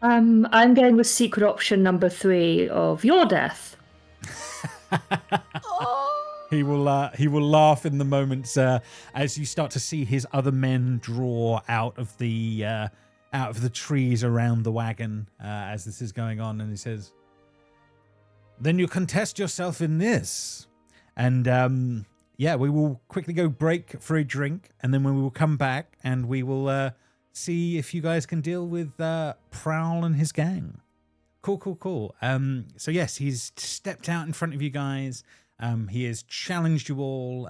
I'm going with secret option number 3 of your death. He will laugh in the moments as you start to see his other men draw out of the trees around the wagon as this is going on, and he says, "Then you contest yourself in this." And we will quickly go break for a drink, and then we will come back and we will see if you guys can deal with Prowl and his gang. Cool. So yes, he's stepped out in front of you guys. He has challenged you all.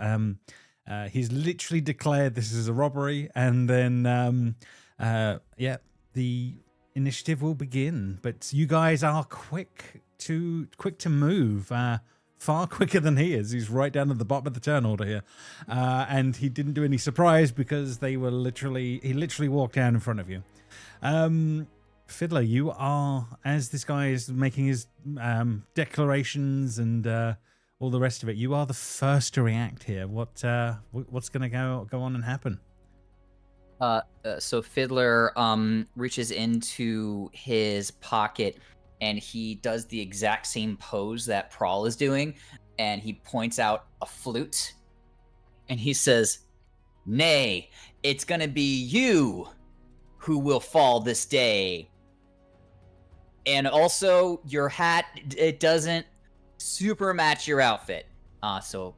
He's literally declared this is a robbery, and then the initiative will begin. But you guys are quick to move, far quicker than he is. He's right down at the bottom of the turn order here, and he didn't do any surprise because he literally walked down in front of you. Fiddler, you are, as this guy is making his declarations and all the rest of it, you are the first to react here. What's going to go on and happen? So Fiddler reaches into his pocket and he does the exact same pose that Prowl is doing, and he points out a flute and he says, "Nay, it's gonna be you who will fall this day. And also your hat, it doesn't super match your outfit. So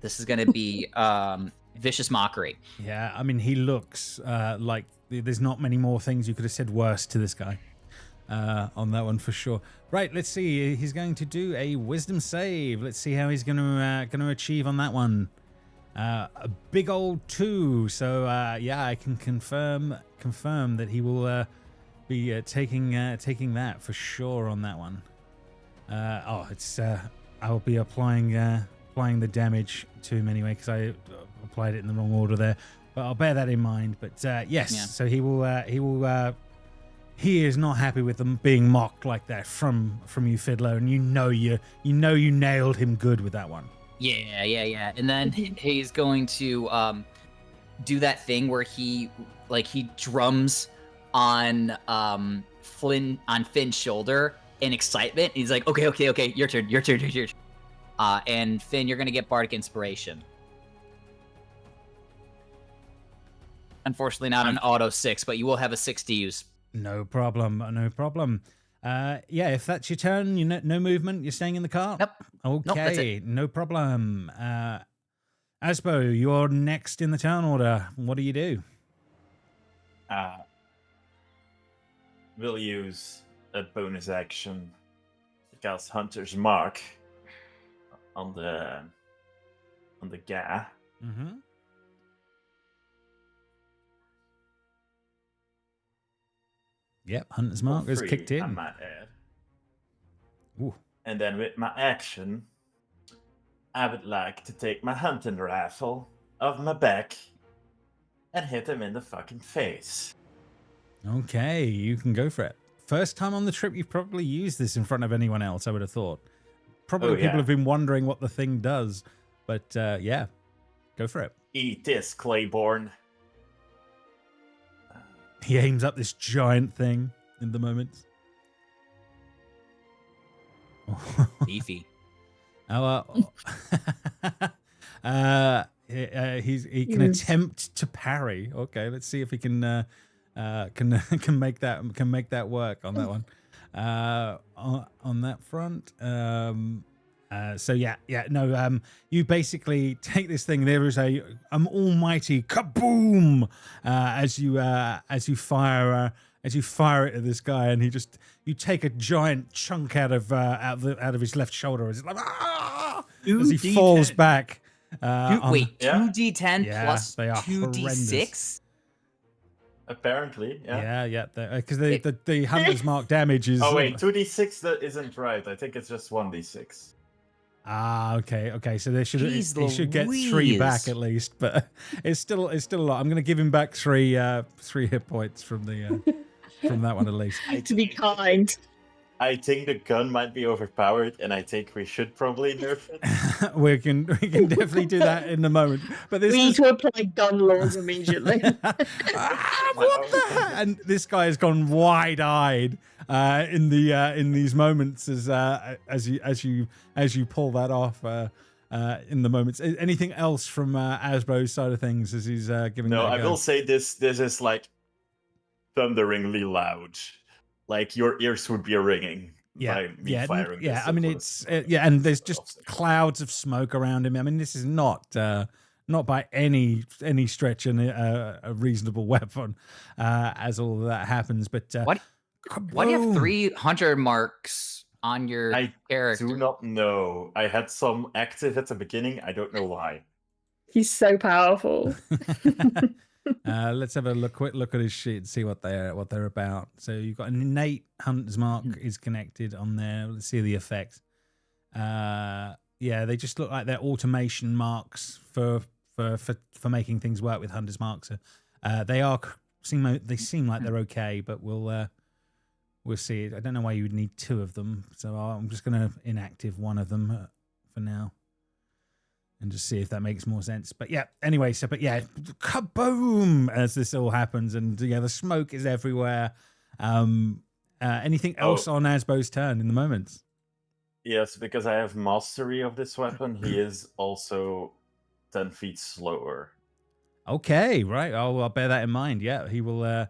this is gonna be vicious mockery." Yeah, I mean, he looks like there's not many more things you could have said worse to this guy on that one for sure. Right, let's see. He's going to do a wisdom save. Let's see how he's going to achieve on that one. A big old 2. So I can confirm that he will be taking that for sure on that one. I'll be applying the damage to him anyway because I applied it in the wrong order there, but I'll bear that in mind. But yes, yeah. So he is not happy with them being mocked like that from you, Fiddler, and you know you nailed him good with that one. Yeah. And then he's going to do that thing where he drums on Finn's shoulder in excitement. He's like, okay, your turn. And Finn, you're gonna get bardic inspiration. Unfortunately, not an auto 6, but you will have a 6 to use. No problem. If that's your turn, no movement. You're staying in the car. Yep. Okay, nope, that's it. No problem. Aspo, you're next in the turn order. What do you do? We'll use a bonus action to cast Hunter's Mark on the guy. Mm-hmm. Yep, Hunter's Mark is kicked in. I might add. Ooh. And then with my action, I would like to take my hunting rifle off my back and hit him in the fucking face. Okay, you can go for it. First time on the trip you've probably used this in front of anyone else, I would have thought. Probably people have been wondering what the thing does, but yeah, go for it. Eat this, Claiborne. He aims up this giant thing in the moment. Beefy. he can attempt to parry. Okay, let's see if he can make that work on that one. On that front. You basically take this thing. There is a almighty kaboom as you fire it at this guy, and you take a giant chunk out of his left shoulder as it's like as he falls back. 2d10 Yeah, plus they are 2d6. Apparently, yeah. Because the hunter's mark damage is. Oh wait, 2d6 that isn't right. I think it's just 1d6. Okay. So he should get 3 Louise. back at least, but it's still a lot. I'm going to give him back 3 hit points from that one at least. To be kind. I think the gun might be overpowered, and I think we should probably nerf it. we can definitely do that in a moment. But We need to apply gun laws immediately. What the heck? And this guy has gone wide-eyed in these moments as you pull that off in the moments. Anything else from Asbo's side of things as he's giving? No, that I a go? will say this is like thunderingly loud. Like your ears would be ringing. By me firing this I mean, and there's just clouds of smoke around him. I mean, this is not by any stretch a reasonable weapon as all of that happens. But why do you have 3 hunter marks on your character? I do not know. I had some active at the beginning. I don't know why. He's so powerful. Let's have a quick look at his sheet and see what they're about. So you've got an innate hunter's mark is connected on there. Let's see the effects. They just look like they're automation marks for making things work with hunter's marks. They seem like they're okay, but we'll see. I don't know why you would need 2 of them, so I'm just going to inactive one of them for now. And just see if that makes more sense. But anyway, kaboom as this all happens, and the smoke is everywhere. Anything else on Asbo's turn in the moments? Yes, because I have mastery of this weapon, he is also 10 feet slower. Okay, right. I'll bear that in mind. Yeah, he will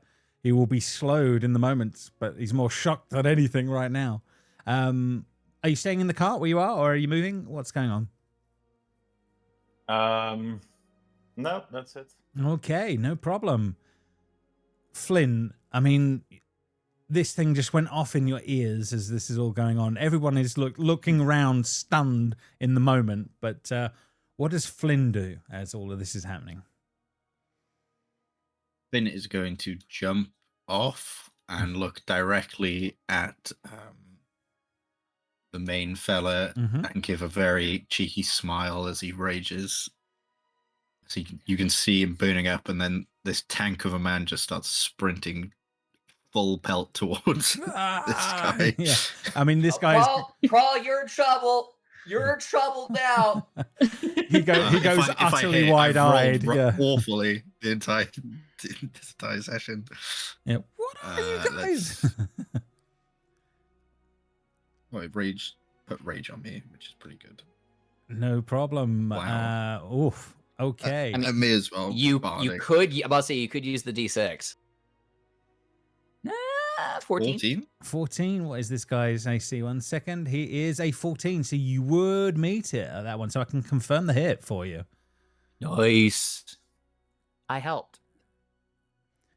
be slowed in the moments, but he's more shocked than anything right now. Are you staying in the cart where you are, or are you moving? What's going on? No, that's it. Okay, no problem. Flynn, I mean, this thing just went off in your ears as this is all going on. Everyone is looking around, stunned in the moment. But what does Flynn do as all of this is happening? Flynn is going to jump off and look directly at the main fella and give a very cheeky smile as he rages. So you can see him burning up, and then this tank of a man just starts sprinting full pelt towards this guy. Yeah, I mean, this guy's... Prowl, you're in trouble. You're in trouble now. he goes utterly wide-eyed. Awfully the entire session. Yeah. What are you guys? Well, put rage on me, which is pretty good. No problem. Wow. Okay. I may as well. You could use the D6. 14. 14. What is this guy's AC? 1 second. He is a 14, so you would meet it at that one. So I can confirm the hit for you. Nice. I helped.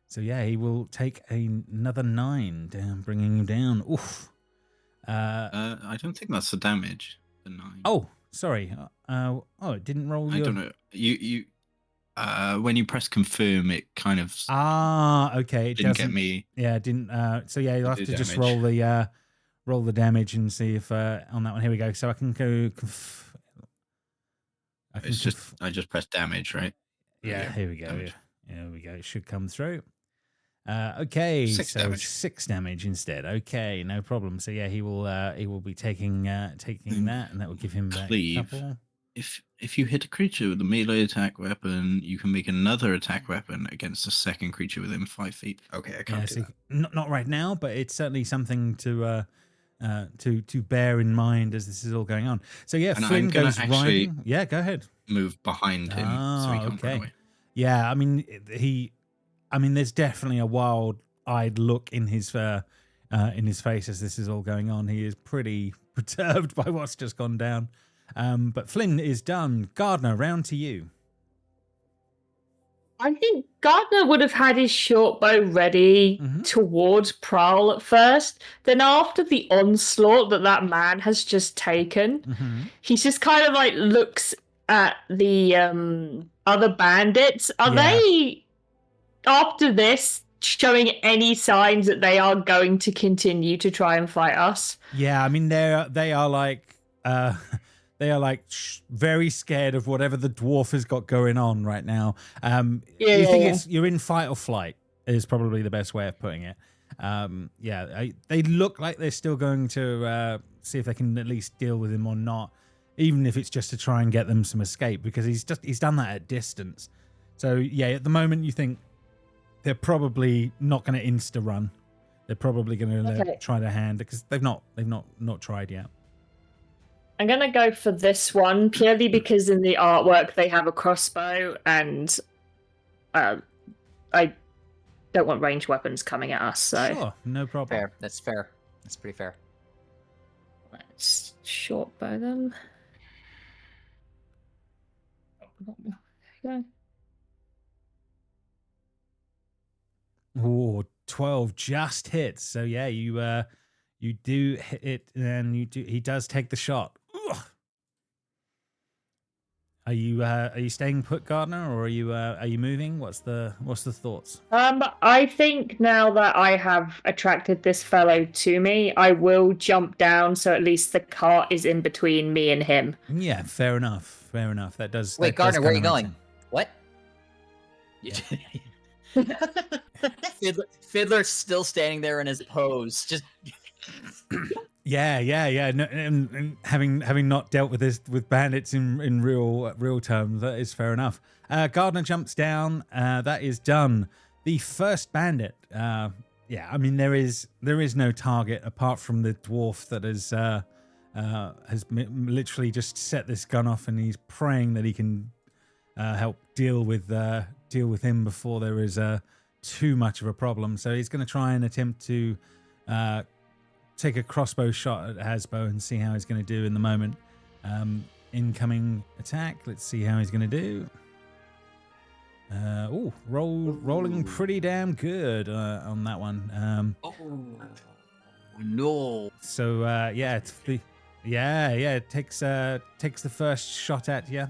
So he will take another 9 down, bringing him down. Oof. I don't think that's the damage. The 9. Oh, sorry. It didn't roll. I don't know. You when you press confirm, it kind of okay. It didn't get me. Yeah, it didn't. You'll have to just roll the damage and see if on that one. Here we go. So I can go. I just pressed damage, right? Yeah. Here we go. Here we go. It should come through. Okay, 6 so damage. 6 damage instead. Okay, no problem. So he will be taking that, and that will give him back a couple. If you hit a creature with a melee attack weapon, you can make another attack weapon against a second creature within 5 feet. Okay, I can't do that. Not right now, but it's certainly something to bear in mind as this is all going on. So Flynn goes riding. Yeah, go ahead. move behind him so he can't run away. Yeah, I mean, there's definitely a wild-eyed look in his face as this is all going on. He is pretty perturbed by what's just gone down. But Flynn is done. Gardner, round to you. I think Gardner would have had his short bow ready towards Prowl at first. Then after the onslaught that man has just taken, he's just kind of like looks at the other bandits. Are they, after this, showing any signs that they are going to continue to try and fight us? Yeah, I mean, they are like... They are like very scared of whatever the dwarf has got going on right now. You're in fight or flight is probably the best way of putting it. They look like they're still going to see if they can at least deal with him or not, even if it's just to try and get them some escape, because he's done that at distance. So yeah, at the moment you think they're probably not going to insta run. They're probably going to try their hand because they've not tried yet. I'm going to go for this one purely because in the artwork they have a crossbow and I don't want ranged weapons coming at us. So. Sure, no problem. Fair. That's fair. That's pretty fair. Let's short bow them. There we go. Ooh, 12 just hits. So yeah, you do hit it, and he does take the shot. Ugh. Are you staying put, Gardner, or are you moving? What's the thoughts? I think now that I have attracted this fellow to me, I will jump down so at least the cart is in between me and him. Yeah, fair enough. That does. Wait, Gardner, where are you going? What? Fiddler's still standing there in his pose, just. Yeah. No, and having not dealt with this with bandits in real terms, that is fair enough. Gardner jumps down. That is done. The first bandit. I mean there is no target apart from the dwarf that has literally just set this gun off, and he's praying that he can help deal with him before there is too much of a problem. So he's going to try and attempt to take a crossbow shot at Hasbo and see how he's going to do in the moment. Incoming attack. Let's see how he's going to do. Rolling pretty damn good on that one. No. So it takes the first shot at you.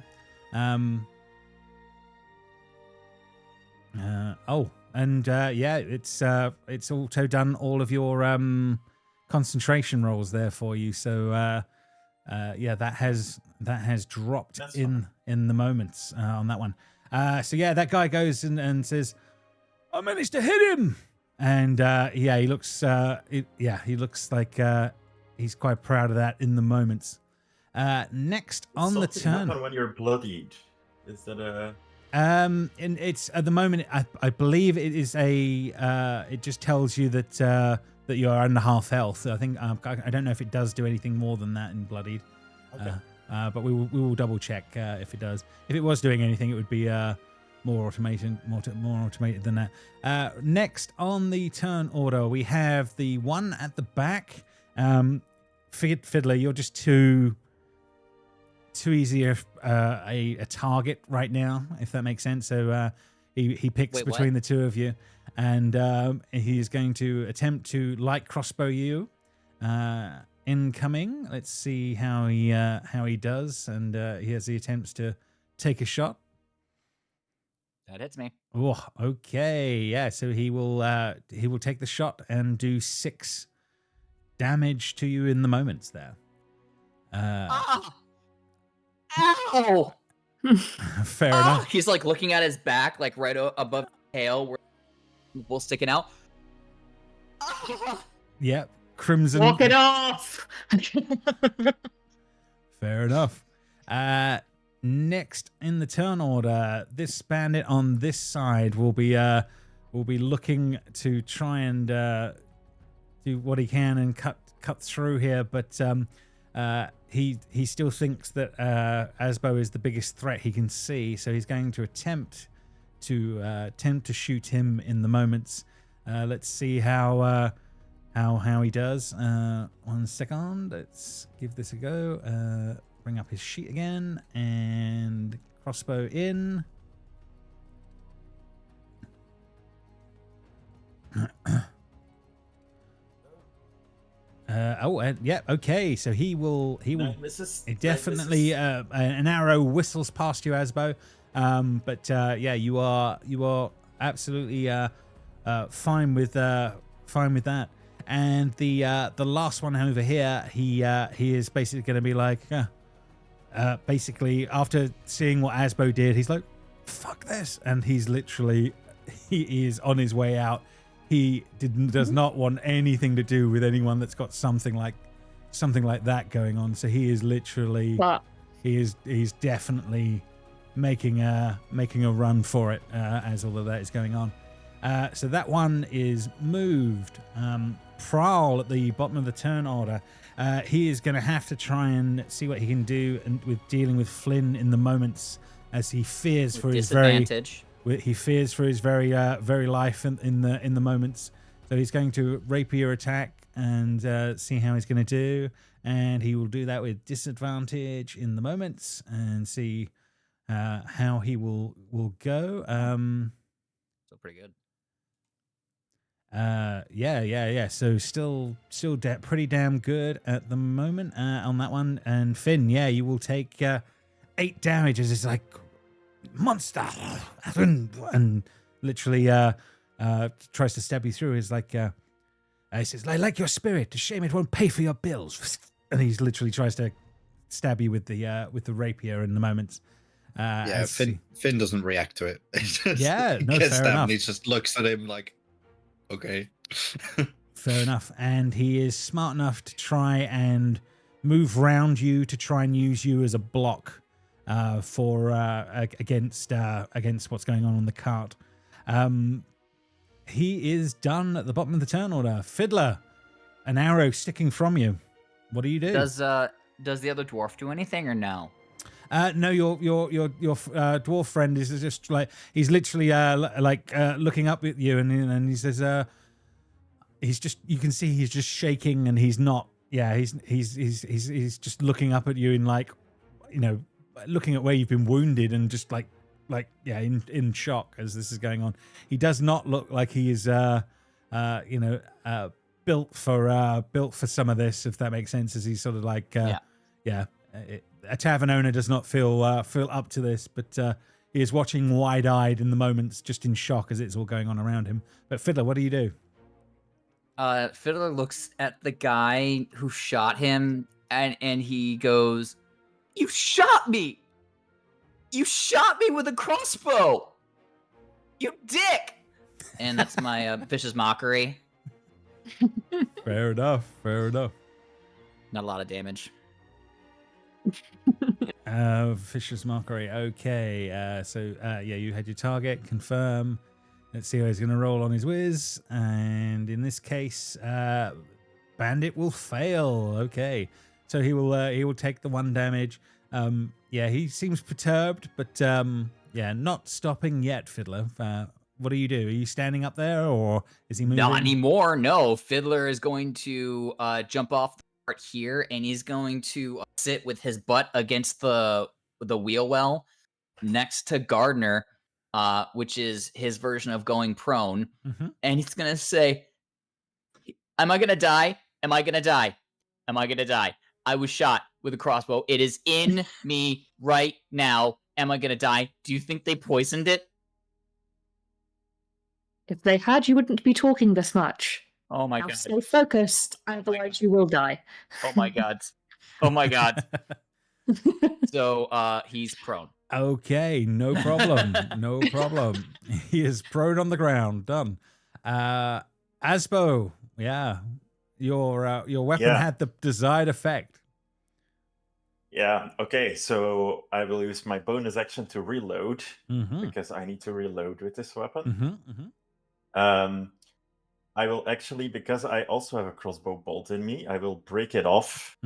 It's also done all of your concentration rolls there for you. So that has dropped in the moments on that one. That guy goes and says, "I managed to hit him," and he looks like he's quite proud of that in the moments. Next on the turn, when you're bloodied, is that a? And it's at the moment. I believe it is a. It just tells you that you are under half health. I think I don't know if it does do anything more than that in bloodied. Okay. But we will double check if it does. If it was doing anything, it would be more automated than that. Next on the turn order, we have the one at the back. Fiddler, you're just too easy a target right now, if that makes sense. So he picks between the two of you, and he is going to attempt to light crossbow you. Incoming. Let's see how he does, and he has the attempts to take a shot. That hits me. Oh, okay, yeah. So he will take the shot and do 6 damage to you in the moments there. Ow! Fair enough. He's like looking at his back, like right above the tail, where the bull sticking out. Yep. Crimson. Walk it off. Fair enough. Next in the turn order, this bandit on this side will be looking to try and do what he can and cut through here, but he still thinks that Asbo is the biggest threat he can see, so he's going to attempt to shoot him in the moments. Let's see how he does. 1 second. Let's give this a go. Bring up his sheet again and crossbow in. Yeah, okay. So he will definitely an arrow whistles past you, Asbo. But yeah, you are absolutely fine with that. And the last one over here, he is basically going to be like, basically after seeing what Asbo did, he's like, fuck this, and he is on his way out. He does not want anything to do with anyone that's got something like that going on. So he is literally, he's definitely making a run for it as all of that is going on. So that one is moved. Prowl at the bottom of the turn order. He is going to have to try and see what he can do and with dealing with Flynn in the moments as he fears for his very life in the moments. So he's going to rapier attack and see how he's going to do, and he will do that with disadvantage in the moments and see how he will go. So pretty good. Yeah. So still pretty damn good at the moment on that one. And Finn, yeah, you will take 8 damage as it's like monster and literally tries to stab you through. He's like he says, I like your spirit, a shame it won't pay for your bills. And he's literally tries to stab you with the rapier in the moments. Finn doesn't react to it. Yeah, no, fair enough. And he just looks at him like, okay. Fair enough. And he is smart enough to try and move round you to try and use you as a block for against what's going on the cart. He is done at the bottom of the turn order. Fiddler, an arrow sticking from you. What do you do? Does the other dwarf do anything or no? No, your dwarf friend is just like, he's literally looking up at you, and he says, he's just, you can see he's just shaking, and he's not. Yeah, he's just looking up at you in like, looking at where you've been wounded and just like in shock as this is going on. He does not look like he is built for some of this, if that makes sense. As he's sort of like a tavern owner does not feel up to this, but he is watching wide-eyed in the moments, just in shock as it's all going on around him. But Fiddler, what do you do? Fiddler looks at the guy who shot him, and he goes, "You shot me! You shot me with a crossbow! You dick!" And that's my vicious mockery. Fair enough. Not a lot of damage. Vicious mockery. Okay. So you had your target. Confirm. Let's see how he's going to roll on his whiz. And in this case, Bandit will fail. Okay. So he will take the 1 damage. He seems perturbed, but not stopping yet, Fiddler. What do? Are you standing up there, or is he moving? Not anymore. No, Fiddler is going to jump off the cart here, and he's going to sit with his butt against the wheel well next to Gardner, which is his version of going prone. Mm-hmm. And he's going to say, "Am I going to die? Am I going to die? Am I going to die? I was shot with a crossbow. It is in me right now. Am I going to die? Do you think they poisoned it?" If they had, you wouldn't be talking this much. Oh my Now god. stay focused, otherwise you will die. Oh my god. Oh my god. So he's prone. Okay, no problem. No problem. He is prone on the ground. Done. Asbo, your weapon had the desired effect. Yeah, okay, so I will use my bonus action to reload, because I need to reload with this weapon. I will actually, because I also have a crossbow bolt in me, I will break it off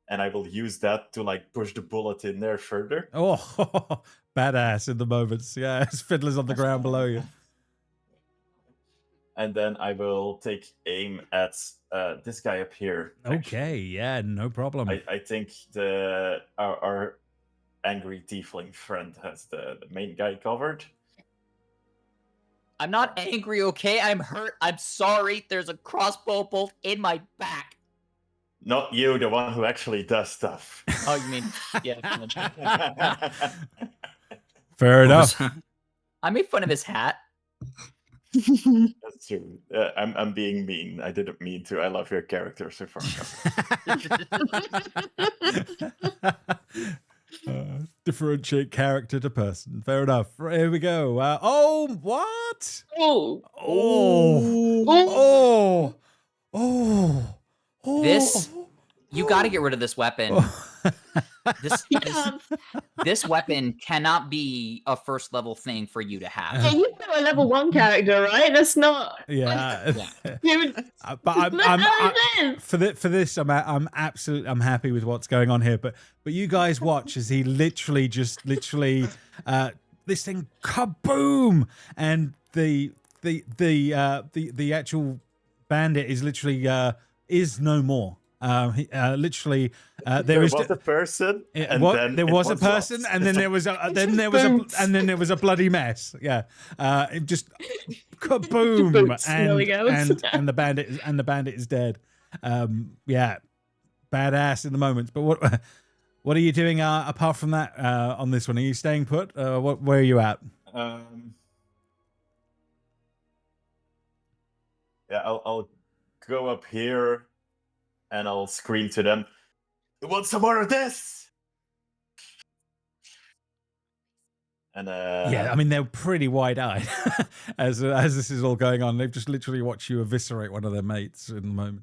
and I will use that to like push the bullet in there further. Oh, badass in the moments. Yeah, as Fiddler's on the ground below you. And then I will take aim at this guy up here. Okay, yeah, no problem. I think our angry tiefling friend has the main guy covered. I'm not angry, okay? I'm hurt. I'm sorry. There's a crossbow bolt in my back. Not you, the one who actually does stuff. Oh, you mean, yeah. Fair enough. I made fun of his hat. That's true. I'm being mean. I didn't mean to. I love your character so far. Differentiate character to person. Fair enough. Here we go. Oh, what? Oh. This, you got to get rid of this weapon. This weapon cannot be a first level thing for you to have. Yeah, you've got a level 1 character, right? That's not. Yeah. But I'm for this. I'm absolutely. I'm happy with what's going on here. But you guys watch as he literally this thing kaboom, and the actual bandit is literally is no more. Literally, there was a person. There was a person, and then there was a bloody mess. Yeah, it just kaboom, and the bandit is dead. Yeah, badass in the moment. But what are you doing apart from that on this one? Are you staying put? Where are you at? Yeah, I'll go up here. And I'll scream to them, "You want some more of this?" And yeah, I mean they're pretty wide-eyed as this is all going on. They've just literally watched you eviscerate one of their mates in the moment.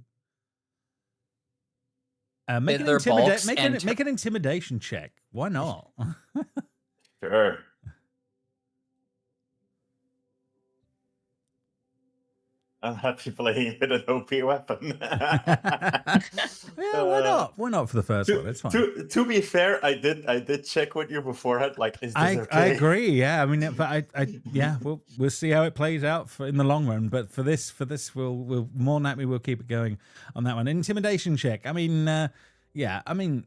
Make an intimidation check. Why not? Sure. I'm happy playing with an OP weapon. Yeah, why not? Why not for the first one? It's fine. To be fair, I did check with you beforehand. Like, is this okay? I agree. Yeah, I mean, but yeah, we'll see how it plays out in the long run. But for this, we'll more than happy. We'll keep it going on that one. Intimidation check. I mean, yeah, I mean,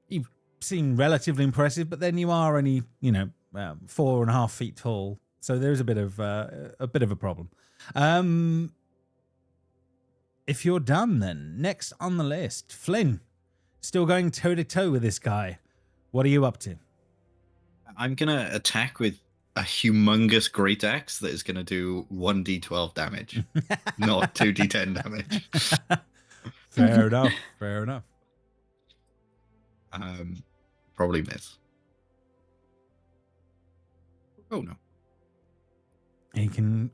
you seem relatively impressive, but then you are only 4.5 feet tall, so there's a bit of a problem. If you're done, then next on the list, Flynn, still going toe to toe with this guy. What are you up to? I'm gonna attack with a humongous great axe that is gonna do 1d12 damage, not 2d10 damage. Fair enough. Fair enough. Probably miss. Oh no. He can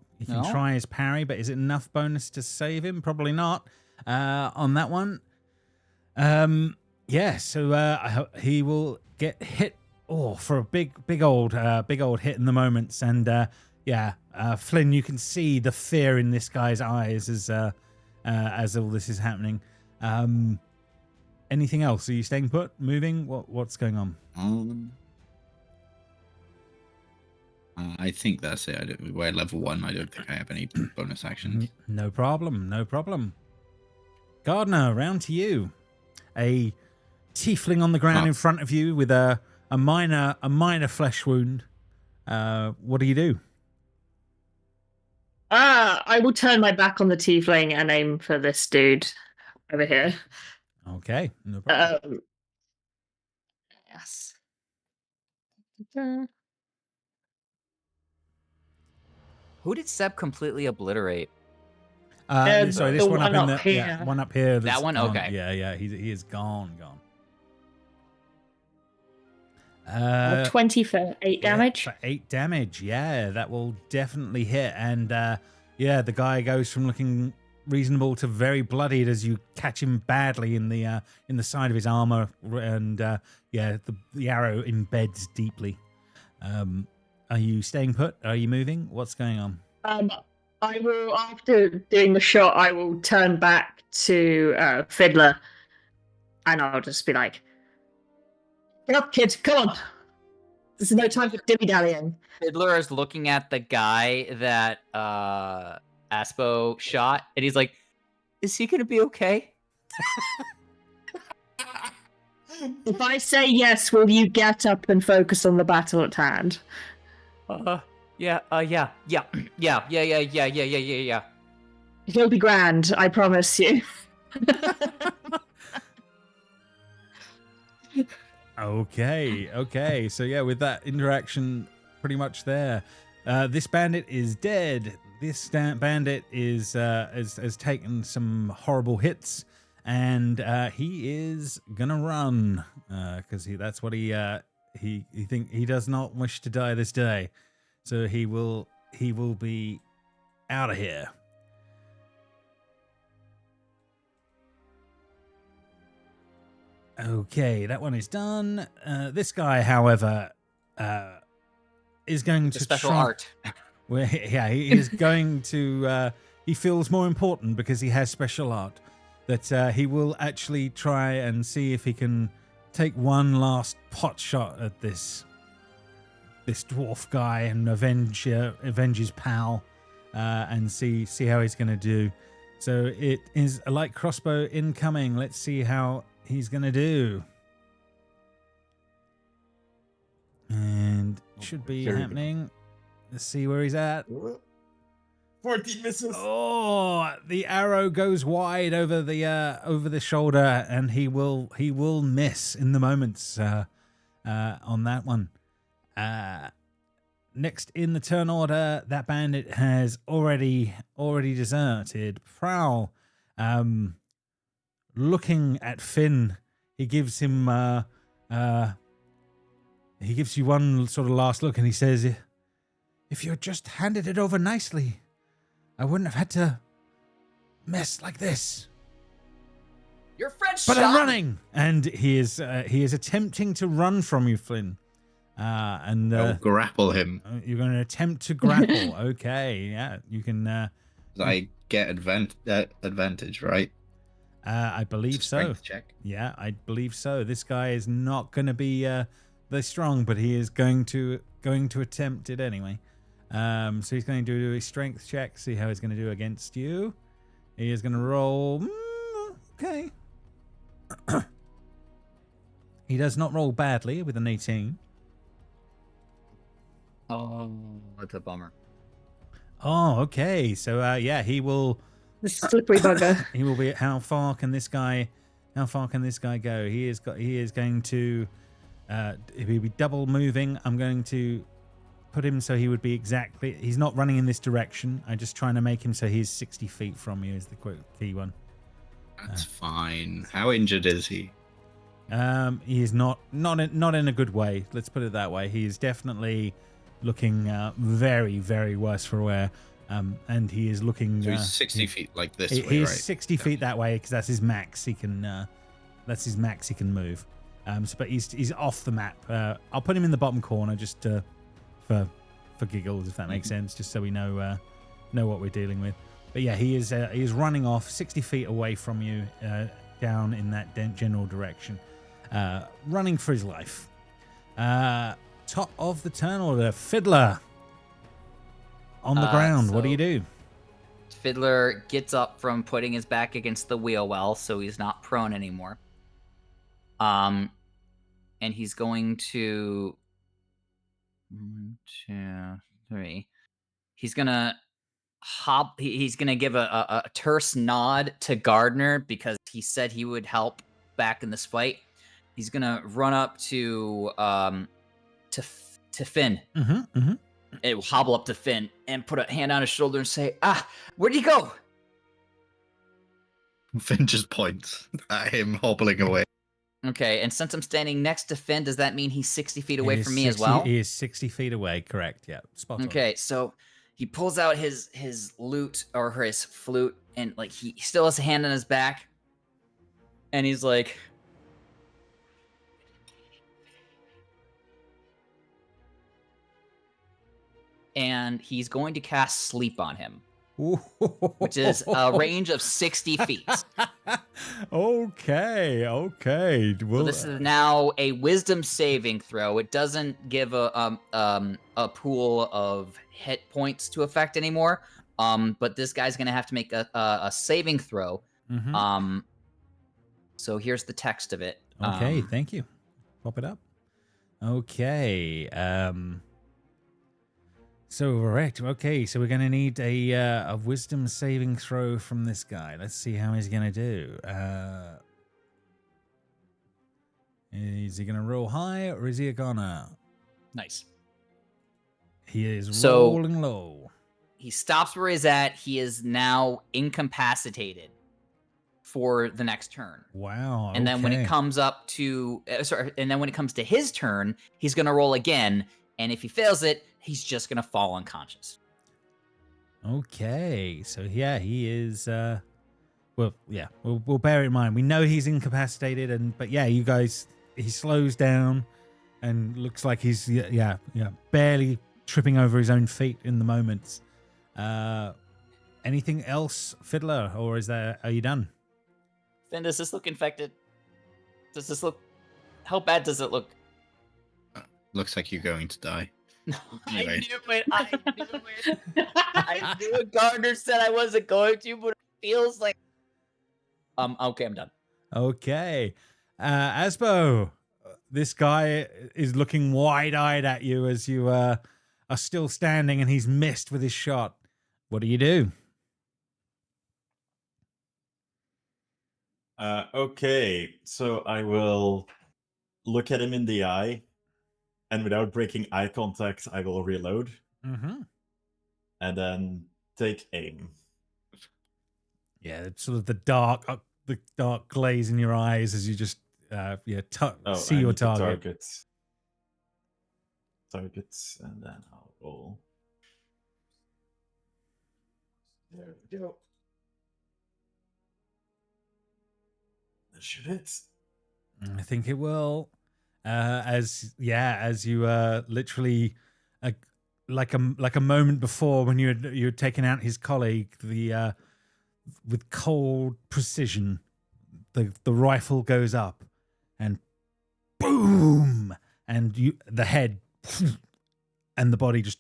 try his parry, but is it enough bonus to save him? Probably not. On that one. Yeah, so he will get hit for a big old hit in the moments, and yeah, Flynn, you can see the fear in this guy's eyes as all this is happening. Anything else? Are you staying put? Moving? What's going on? I think that's it. We're level 1. I don't think I have any bonus actions. No problem. No problem. Gardner, round to you. A tiefling on the ground in front of you with a minor flesh wound. What do you do? I will turn my back on the tiefling and aim for this dude over here. Okay, no problem. Yes. Who did Seb completely obliterate? Sorry, this one up here. Yeah, one up here. That one? Gone. Okay. Yeah, he is gone. 20 for 8 damage. For 8 damage, yeah, that will definitely hit. And yeah, the guy goes from looking reasonable to very bloodied as you catch him badly in the side of his armor, and yeah, the arrow embeds deeply. Are you staying put? Are you moving? What's going on? I will, after doing the shot, I will turn back to Fiddler And I'll just be like, get up, kid, come on. This is no time for dilly-dallying. Fiddler is looking at the guy that Aspo shot, and he's like, is he gonna be okay? If I say yes, will you get up and focus on the battle at hand? Yeah. He'll be grand, I promise you. Okay. So yeah, with that interaction pretty much there, this bandit is dead. This bandit is has taken some horrible hits, and he is gonna run because that's what he does not wish to die this day, so he will be out of here. Okay, that one is done. This guy, however, is going to special try... art. Well, yeah, he is going to... he feels more important because he has special art. That he will actually try and see if he can take one last pot shot at this dwarf guy and avenge his pal, and see how he's going to do. So it is a light crossbow incoming. Let's see how he's gonna do, and should be happening. Let's see where he's at. 14 misses. Oh, the arrow goes wide over the shoulder, and he will miss in the moments on that one. Next in the turn order, that bandit has already deserted. Prowl, looking at Finn, he gives him he gives you one sort of last look, and he says, if you had just handed it over nicely, I wouldn't have had to mess like this. Your French But shot. I'm running, and he is attempting to run from you, Flynn. I'll grapple him. You're going to attempt to grapple. Okay, yeah, you can. I get advantage, right? I believe so. Strength check. Yeah, I believe so. This guy is not going to be very strong, but he is going to attempt it anyway. So he's going to do a strength check, see how he's going to do against you. He is going to roll. Okay. He does not roll badly with an 18. Oh, that's a bummer. Oh, okay. So yeah, he will. The slippery bugger. He will be. How far can this guy go? He is going to. He'll be double moving. I'm going to put him so he would be exactly. He's not running in this direction. I'm just trying to make him so he's 60 feet from you. Is the key one. That's fine. How injured is he? He is not in a good way. Let's put it that way. He is definitely looking very, very worse for wear. And he is looking. So he's 60 feet like this way, he's right? 60 feet that way because that's his max. He can. That's his max. He can move. But he's off the map. I'll put him in the bottom corner just for giggles, if that makes sense, just so we know what we're dealing with. But yeah, he is running off 60 feet away from you, down in that general direction, running for his life. Top of the turn order, Fiddler. On the ground, what do you do? Fiddler gets up from putting his back against the wheel well, so he's not prone anymore. And he's going to 1, 2, 3. He's gonna hop. He's gonna give a terse nod to Gardner because he said he would help back in this fight. He's gonna run up to Finn. It will hobble up to Finn and put a hand on his shoulder and say, where'd he go? Finn just points at him hobbling away. Okay, and since I'm standing next to Finn, does that mean he's 60 feet away from me as well? He is 60 feet away, correct, yeah. Spot on. Okay, so he pulls out his lute or his flute, and like he still has a hand on his back, and he's like, and he's going to cast sleep on him. which is a range of 60 feet. Okay. So this is now a wisdom saving throw. It doesn't give a pool of hit points to effect anymore. But this guy's gonna have to make a saving throw. Mhm. So here's the text of it. Okay, thank you. Pop it up. Okay. So correct. Okay, so we're gonna need a wisdom saving throw from this guy. Let's see how he's gonna do. Is he gonna roll high or is he a goner? Nice. He is So- rolling low. He stops where he's at. He is now incapacitated for the next turn. Wow. And then when okay. it comes up to and then when it comes to his turn, he's gonna roll again. And if he fails it, he's just gonna fall unconscious. Okay, so yeah, he is. Well, yeah, we'll bear it in mind. We know he's incapacitated, but yeah, you guys, he slows down, and looks like he's barely tripping over his own feet in the moments. Anything else, Fiddler, or are you done? Finn, does this look infected? Does this look? How bad does it look? Looks like you're going to die. Anyway. I knew it. I knew it. Gardner said I wasn't going to, but it feels like. Okay, I'm done. Okay, Asbo, this guy is looking wide-eyed at you as you are still standing, and he's missed with his shot. What do you do? Okay, so I will look at him in the eye, and without breaking eye contact, I will reload, Mm-hmm. and then take aim. Yeah, it's sort of the dark glaze in your eyes as you just see I your need to target. Targets, and then I'll roll. There we go. That should hit. I think it will. As you literally like a moment before when you're taking out his colleague, with cold precision, the rifle goes up, and boom, and the head and the body just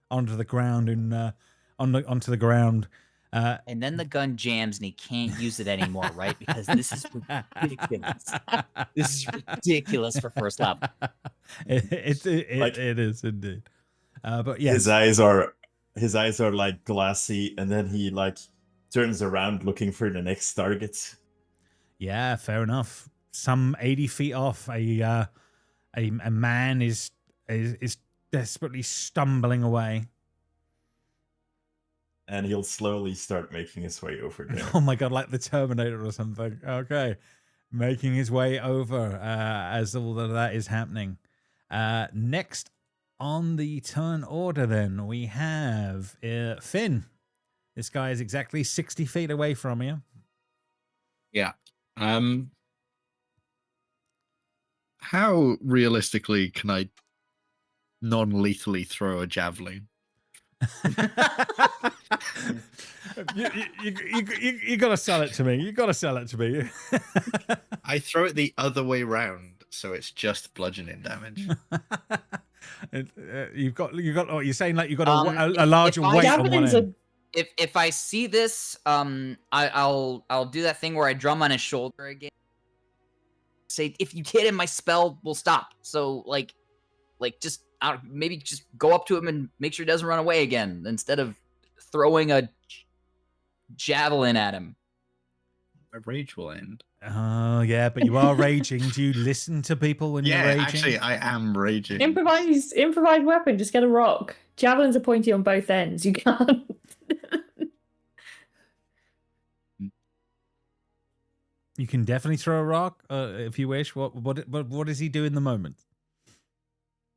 onto the ground and onto the ground. And then the gun jams and he can't use it anymore, right? Because this is ridiculous. This is ridiculous for first level. It is indeed. But yes, his eyes are like glassy, and then he like turns around looking for the next target. yeah, fair enough. Some 80 feet off, a man is desperately stumbling away. And he'll slowly start making his way over there. Oh my god, like the Terminator or something. Okay. Making his way over as all of that is happening. Next on the turn order, then, we have Finn. This guy is exactly 60 feet away from you. Yeah. How realistically can I non-lethally throw a javelin? You gotta sell it to me. You gotta sell it to me. I throw it the other way round, so it's just bludgeoning damage. You've got. Oh, you're saying like you've got a larger if I- weight on one Javelins end. If I see this, I'll do that thing where I drum on his shoulder again. Say, if you hit him, my spell will stop. So like just maybe just go up to him and make sure he doesn't run away again, instead of throwing a javelin at him. My rage will end. Oh yeah, but you are raging. Do you listen to people when you're raging? Actually, I am raging. Improvise weapon. Just get a rock. Javelins are pointy on both ends. You can't. You can definitely throw a rock if you wish. What does he do in the moment?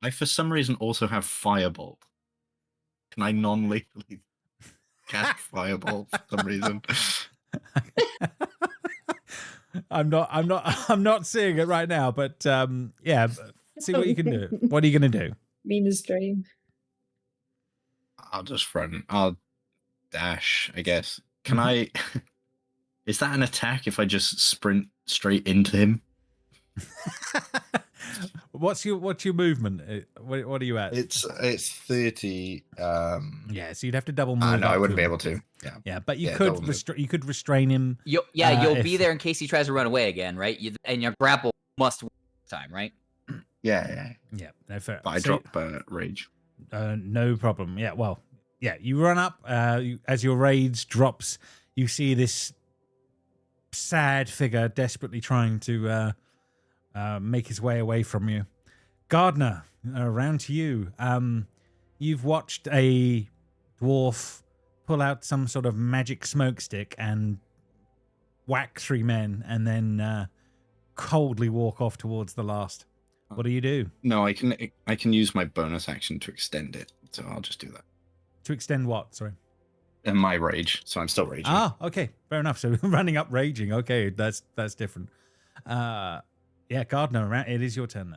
I, for some reason, also have Firebolt. Can I non-lethally cast Firebolt for some reason? I'm not seeing it right now, but yeah, see what you can do. What are you gonna do? Mean as dream. I'll just run. I'll dash, I guess. Can I? Is that an attack if I just sprint straight into him? What's your movement? What are you at? It's 30. Yeah, so you'd have to double move. No, up I wouldn't to be him. able to. Yeah. Yeah, but you Yeah, could double move. you could restrain him. You'll be there in case he tries to run away again, right? And your grapple must work this time, right? Yeah. Yeah, no fair. But I So- drop rage. no problem. Yeah, well, yeah, you run up. As your rage drops, you see this sad figure desperately trying to make his way away from you. Gardner, around to you. You've watched a dwarf pull out some sort of magic smoke stick and whack 3 men, and then coldly walk off towards the last. What do you do? No, I can use my bonus action to extend it, so I'll just do that. To extend what? Sorry. And my rage, so I'm still raging. Ah, okay, fair enough. So running up, raging. Okay, that's different. Yeah, Gardner, it is your turn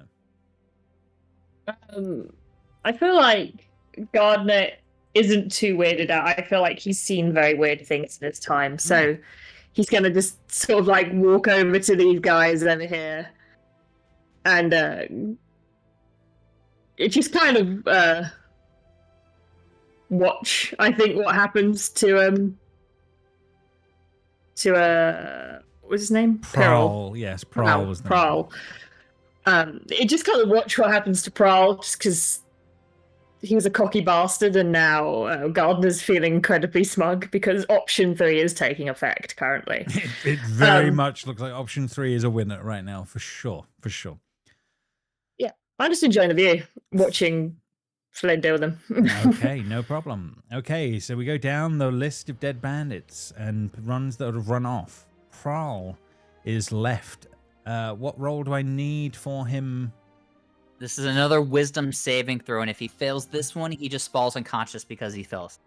now. I feel like Gardner isn't too weirded out. I feel like he's seen very weird things in his time, so he's gonna just sort of like walk over to these guys over here, and it just kind of watch. I think what happens to what's his name? Prowl. Yes, Prowl was the name. Prowl. It just kind of watch what happens to Prowl, just because he was a cocky bastard, and now Gardner's feeling incredibly smug because option 3 is taking effect currently. It very much looks like option 3 is a winner right now, for sure. For sure. Yeah, I'm just enjoying the view, watching Flynn deal with them. Okay, no problem. Okay, so we go down the list of dead bandits and runs that have run off. Prowl is left. What role do I need for him? This is another wisdom saving throw, and if he fails this one, he just falls unconscious because he fails.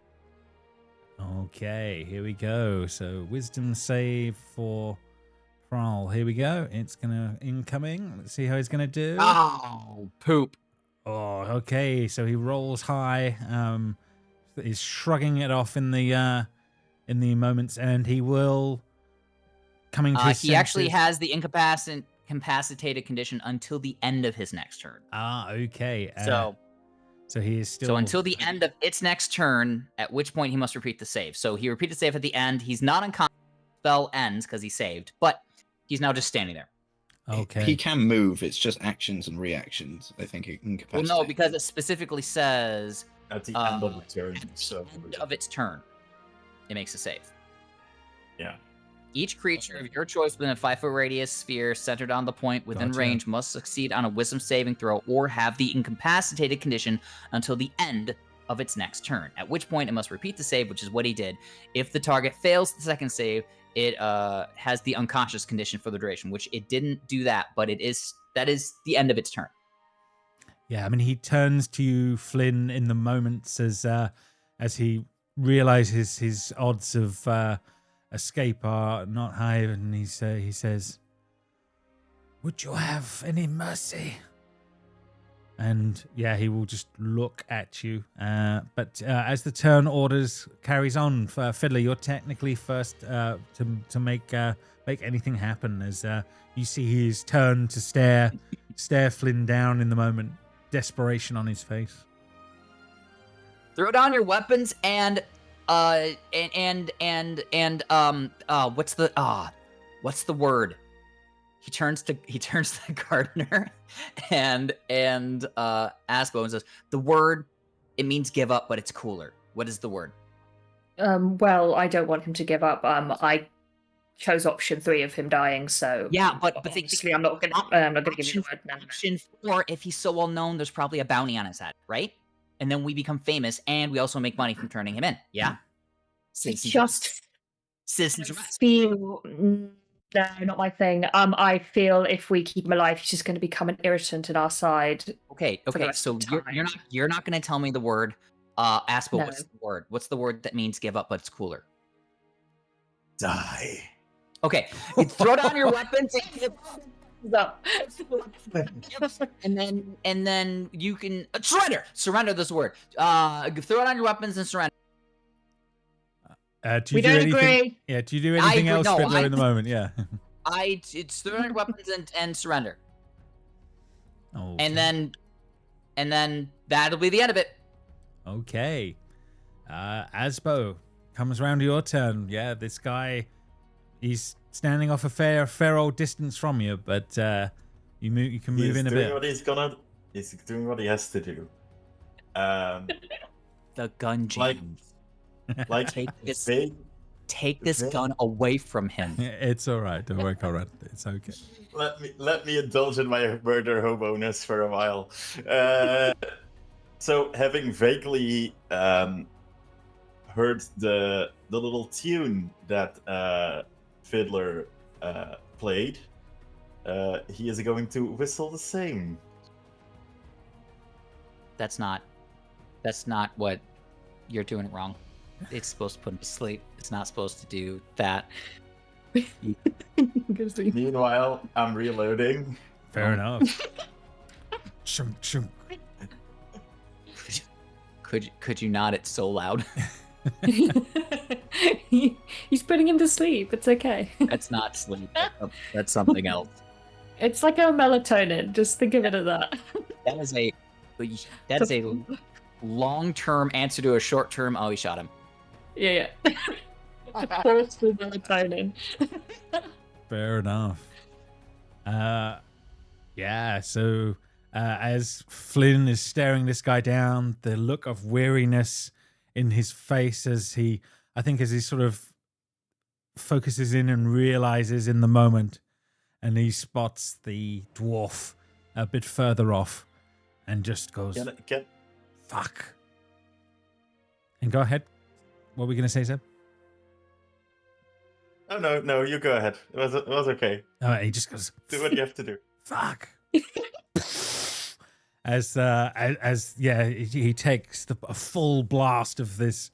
Okay, here we go. So wisdom save for Prowl. Here we go. It's gonna incoming. Let's see how he's gonna do. Oh, poop. Oh, okay. So he rolls high. He's shrugging it off in the moments, and he will coming to his he actually senses. has the incapacitated condition until the end of his next turn. Ah, okay. So he is still. So until the end of its next turn, at which point he must repeat the save. So he repeats the save at the end. He's not unconscious. Spell ends because he saved, but he's now just standing there. Okay. He can move. It's just actions and reactions. I think Well, incapacitated. no, because it specifically says At the end of the turn. at the So end of its turn, it makes a save. yeah. Each creature of your choice within a 5-foot radius sphere centered on the point within Gotcha. range must succeed on a wisdom saving throw or have the incapacitated condition until the end of its next turn, at which point it must repeat the save, which is what he did. If the target fails the second save, it has the unconscious condition for the duration, which it didn't do that, but that is the end of its turn. Yeah, I mean, he turns to you, Flynn, in the moments as he realizes his odds of escape are not high, and he says, "Would you have any mercy?" And yeah, he will just look at you. But as the turn orders carries on, Fiddler, you're technically first to make anything happen. As you see his turn to stare Flynn down in the moment, desperation on his face. Throw down your weapons and what's the word? He turns to the gardener and Aspo and says, "The word, it means give up, but it's cooler. What is the word?" Well, I don't want him to give up. I chose option 3 of him dying, so Yeah, but obviously I'm not gonna give you the word now. Option 4, if he's so well known, there's probably a bounty on his head, right? And then we become famous, and we also make money from turning him in. Yeah. It's just Citizens arrest. feel no, not my thing. I feel if we keep him alive, he's just going to become an irritant in our side. Okay. the rest So of the you're not going to tell me the word. Aspo, No. what's the word? What's the word that means give up, but it's cooler? Die. Okay. You throw down your weapons and then you can surrender. Surrender this word. Throw down your weapons and surrender. Do you We do don't anything? agree. Yeah. Do you do anything agree- else, no, Fiddler, I- in the moment? Yeah. It's throwing weapons and surrender, Oh. and then that'll be the end of it. Okay. Asbo, comes round to your turn. Yeah, this guy, he's standing off a fair old distance from you, but you can move in a bit. He's doing what he has to do. The gun Like- jams. Like Take this gun away from him. It's all right. Don't worry, Conrad. It's okay. let me indulge in my murder hobo-ness for a while. So having vaguely heard the little tune that Fiddler played, he is going to whistle the same. That's not what you're doing it wrong. It's supposed to put him to sleep. It's not supposed to do that. Meanwhile, I'm reloading. Fair enough. Chunk, chunk. Could you not? It's so loud. He's putting him to sleep. It's okay. That's not sleep. That's something else. It's like a melatonin. Just think of it as that. That is a long-term answer to a short-term. Oh, he shot him. Yeah. Forceful melatonin. Fair enough. Yeah, so as Flynn is staring this guy down, the look of weariness in his face as he sort of focuses in and realizes in the moment, and he spots the dwarf a bit further off and just goes, fuck. And go ahead. What were we going to say, Seb? Oh, no, you go ahead. It was okay. He just goes, Do what you have to do. fuck. As he takes a full blast of this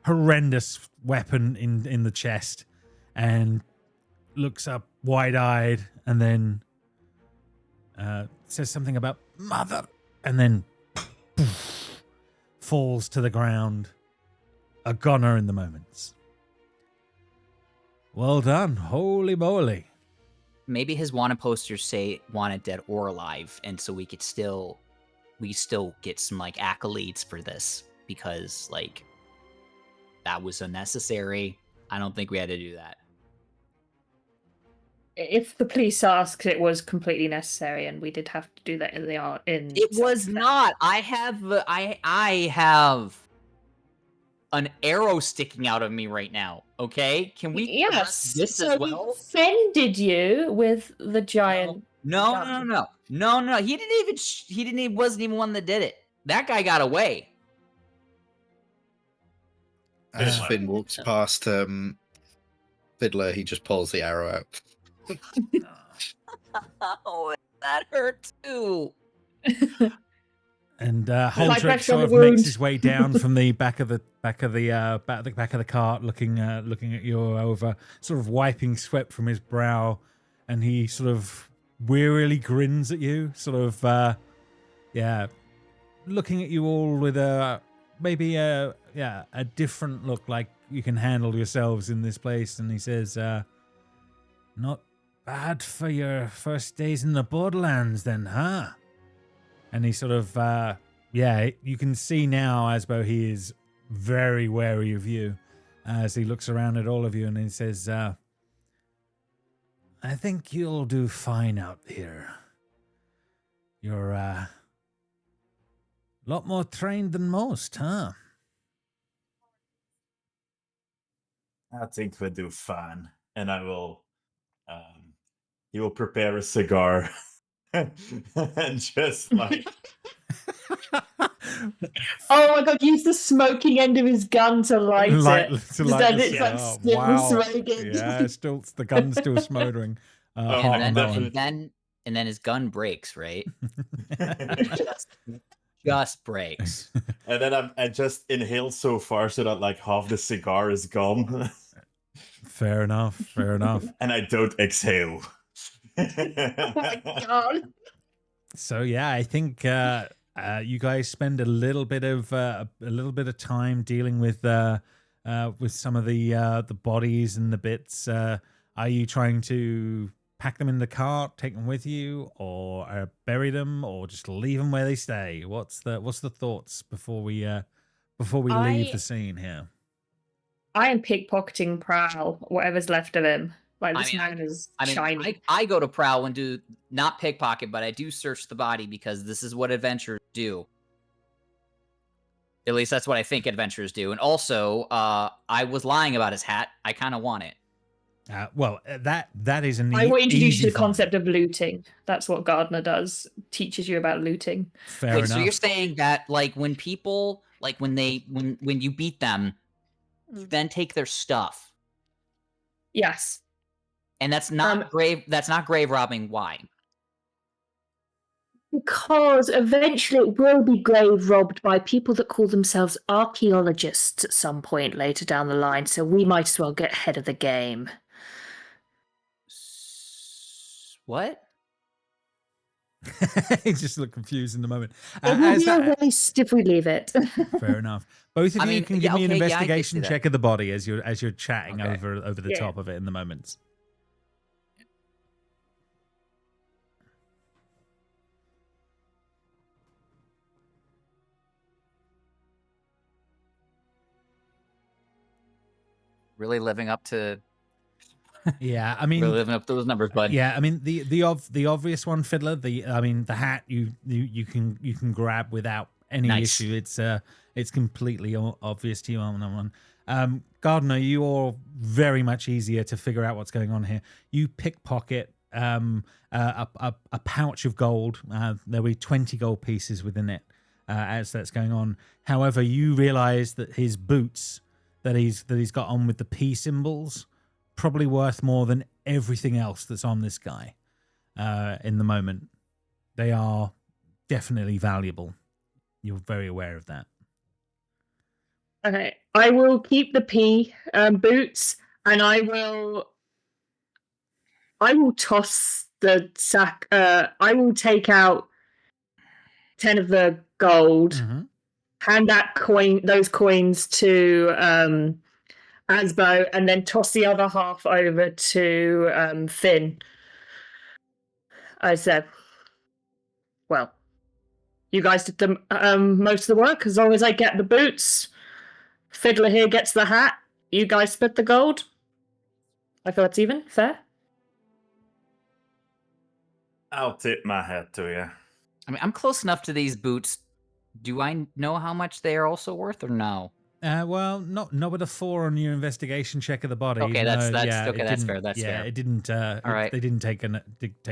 horrendous weapon in the chest and looks up wide-eyed and then says something about mother and then falls to the ground, a goner in the moments. Well done. Holy moly. Maybe his wanted posters say wanted dead or alive, and so we still get some like accolades for this because like that was unnecessary. I don't think we had to do that. If the police asked, it was completely necessary, and we did have to do that in the art. It was not. I have an arrow sticking out of me right now. Okay, can we Yes. this so as well? we offended you with the giant. No. He wasn't even one that did it. That guy got away. As Finn walks past Fiddler, he just pulls the arrow out. Oh, that hurt too. And back Haldrich on sort the of wound. makes his way down from the back of the cart, looking at you over, sort of wiping sweat from his brow, and he sort of wearily grins at you, sort of looking at you all with a different look, like you can handle yourselves in this place. And he says, "Not bad for your first days in the Borderlands, then, huh?" And he sort of, you can see now, Asbo, he is very wary of you as he looks around at all of you, and he says, "I think you'll do fine out here. You're a lot more trained than most, huh?" I think we'll do fine. And I will, he will prepare a cigar and just like, Oh my god! Use the smoking end of his gun to light it. To light Then the it's like cigar. still Wow. smoking. Yeah, the gun's still smoldering. Hot on And that one. then his gun breaks, right? just breaks. and then I just inhale so far so that like half the cigar is gone. Fair enough. And I don't exhale. Oh my god! So yeah, I think you guys spend a little bit of time dealing with with some of the bodies and the bits. Are you trying to pack them in the cart, take them with you, or bury them, or just leave them where they stay? What's the thoughts before we leave the scene here? I am pickpocketing Prowl, whatever's left of him. Like, this man is shiny. I go to Prowl and do not pickpocket, but I do search the body because this is what adventurers do. At least that's what I think adventurers do. And also, I was lying about his hat. I kind of want it. That is an I will introduce you to the find. concept of looting. That's what Gardner does. Teaches you about looting. Fair enough. So you're saying that, like, when people, like, when you beat them, you then take their stuff. Yes. And that's not grave. That's not grave robbing. Why? Because eventually it will be grave robbed by people that call themselves archaeologists at some point later down the line. So we might as well get ahead of the game. What? He just looked confused in the moment. It will be a waste if we leave it. Fair enough. Both of you can give me an investigation I check of the body as you're chatting Okay. over the top of it in the moments. Really living up to Yeah, I mean, really living up to those numbers, bud. yeah, I mean the obvious one, Fiddler. The hat you can grab without any Nice. issue. It's completely obvious to you on that one. Gardner, you're very much easier to figure out what's going on here. You pickpocket a pouch of gold. There were 20 gold pieces within it as that's going on. However, you realise that his boots that he's got on with the P symbols probably worth more than everything else that's on this guy in the moment. They are definitely valuable. You're very aware of that. Okay, I will keep the P boots, and I will toss the sack. I will take out 10 of the gold, hand those coins to Asbo, and then toss the other half over to Finn. I said, well, you guys did the most of the work. As long as I get the boots, Fiddler here gets the hat, you guys split the gold. I feel it's even. Fair? I'll tip my hat to you. I mean, I'm close enough to these boots. Do I know how much they are also worth, or no? Well, not with a 4 on your investigation check of the body. Okay, No, that's yeah, okay. it That's didn't- fair. That's yeah, fair. it didn't. All right. They didn't take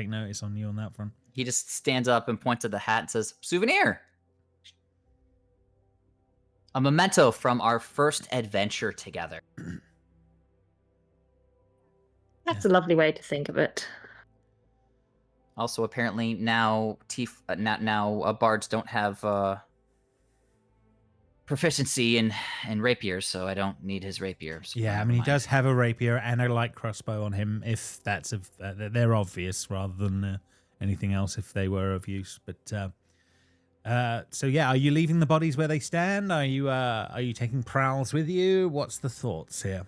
notice on you on that front. He just stands up and points at the hat and says, "Souvenir, a memento from our first adventure together." That's a lovely way to think of it. Also, apparently now bards don't have proficiency in rapiers, so I don't need his rapier. So Yeah, I never mean, he mind. does have a rapier and a light crossbow on him. If that's they're obvious rather than anything else. If they were of use, but so yeah, are you leaving the bodies where they stand? Are you taking prowls with you? What's the thoughts here?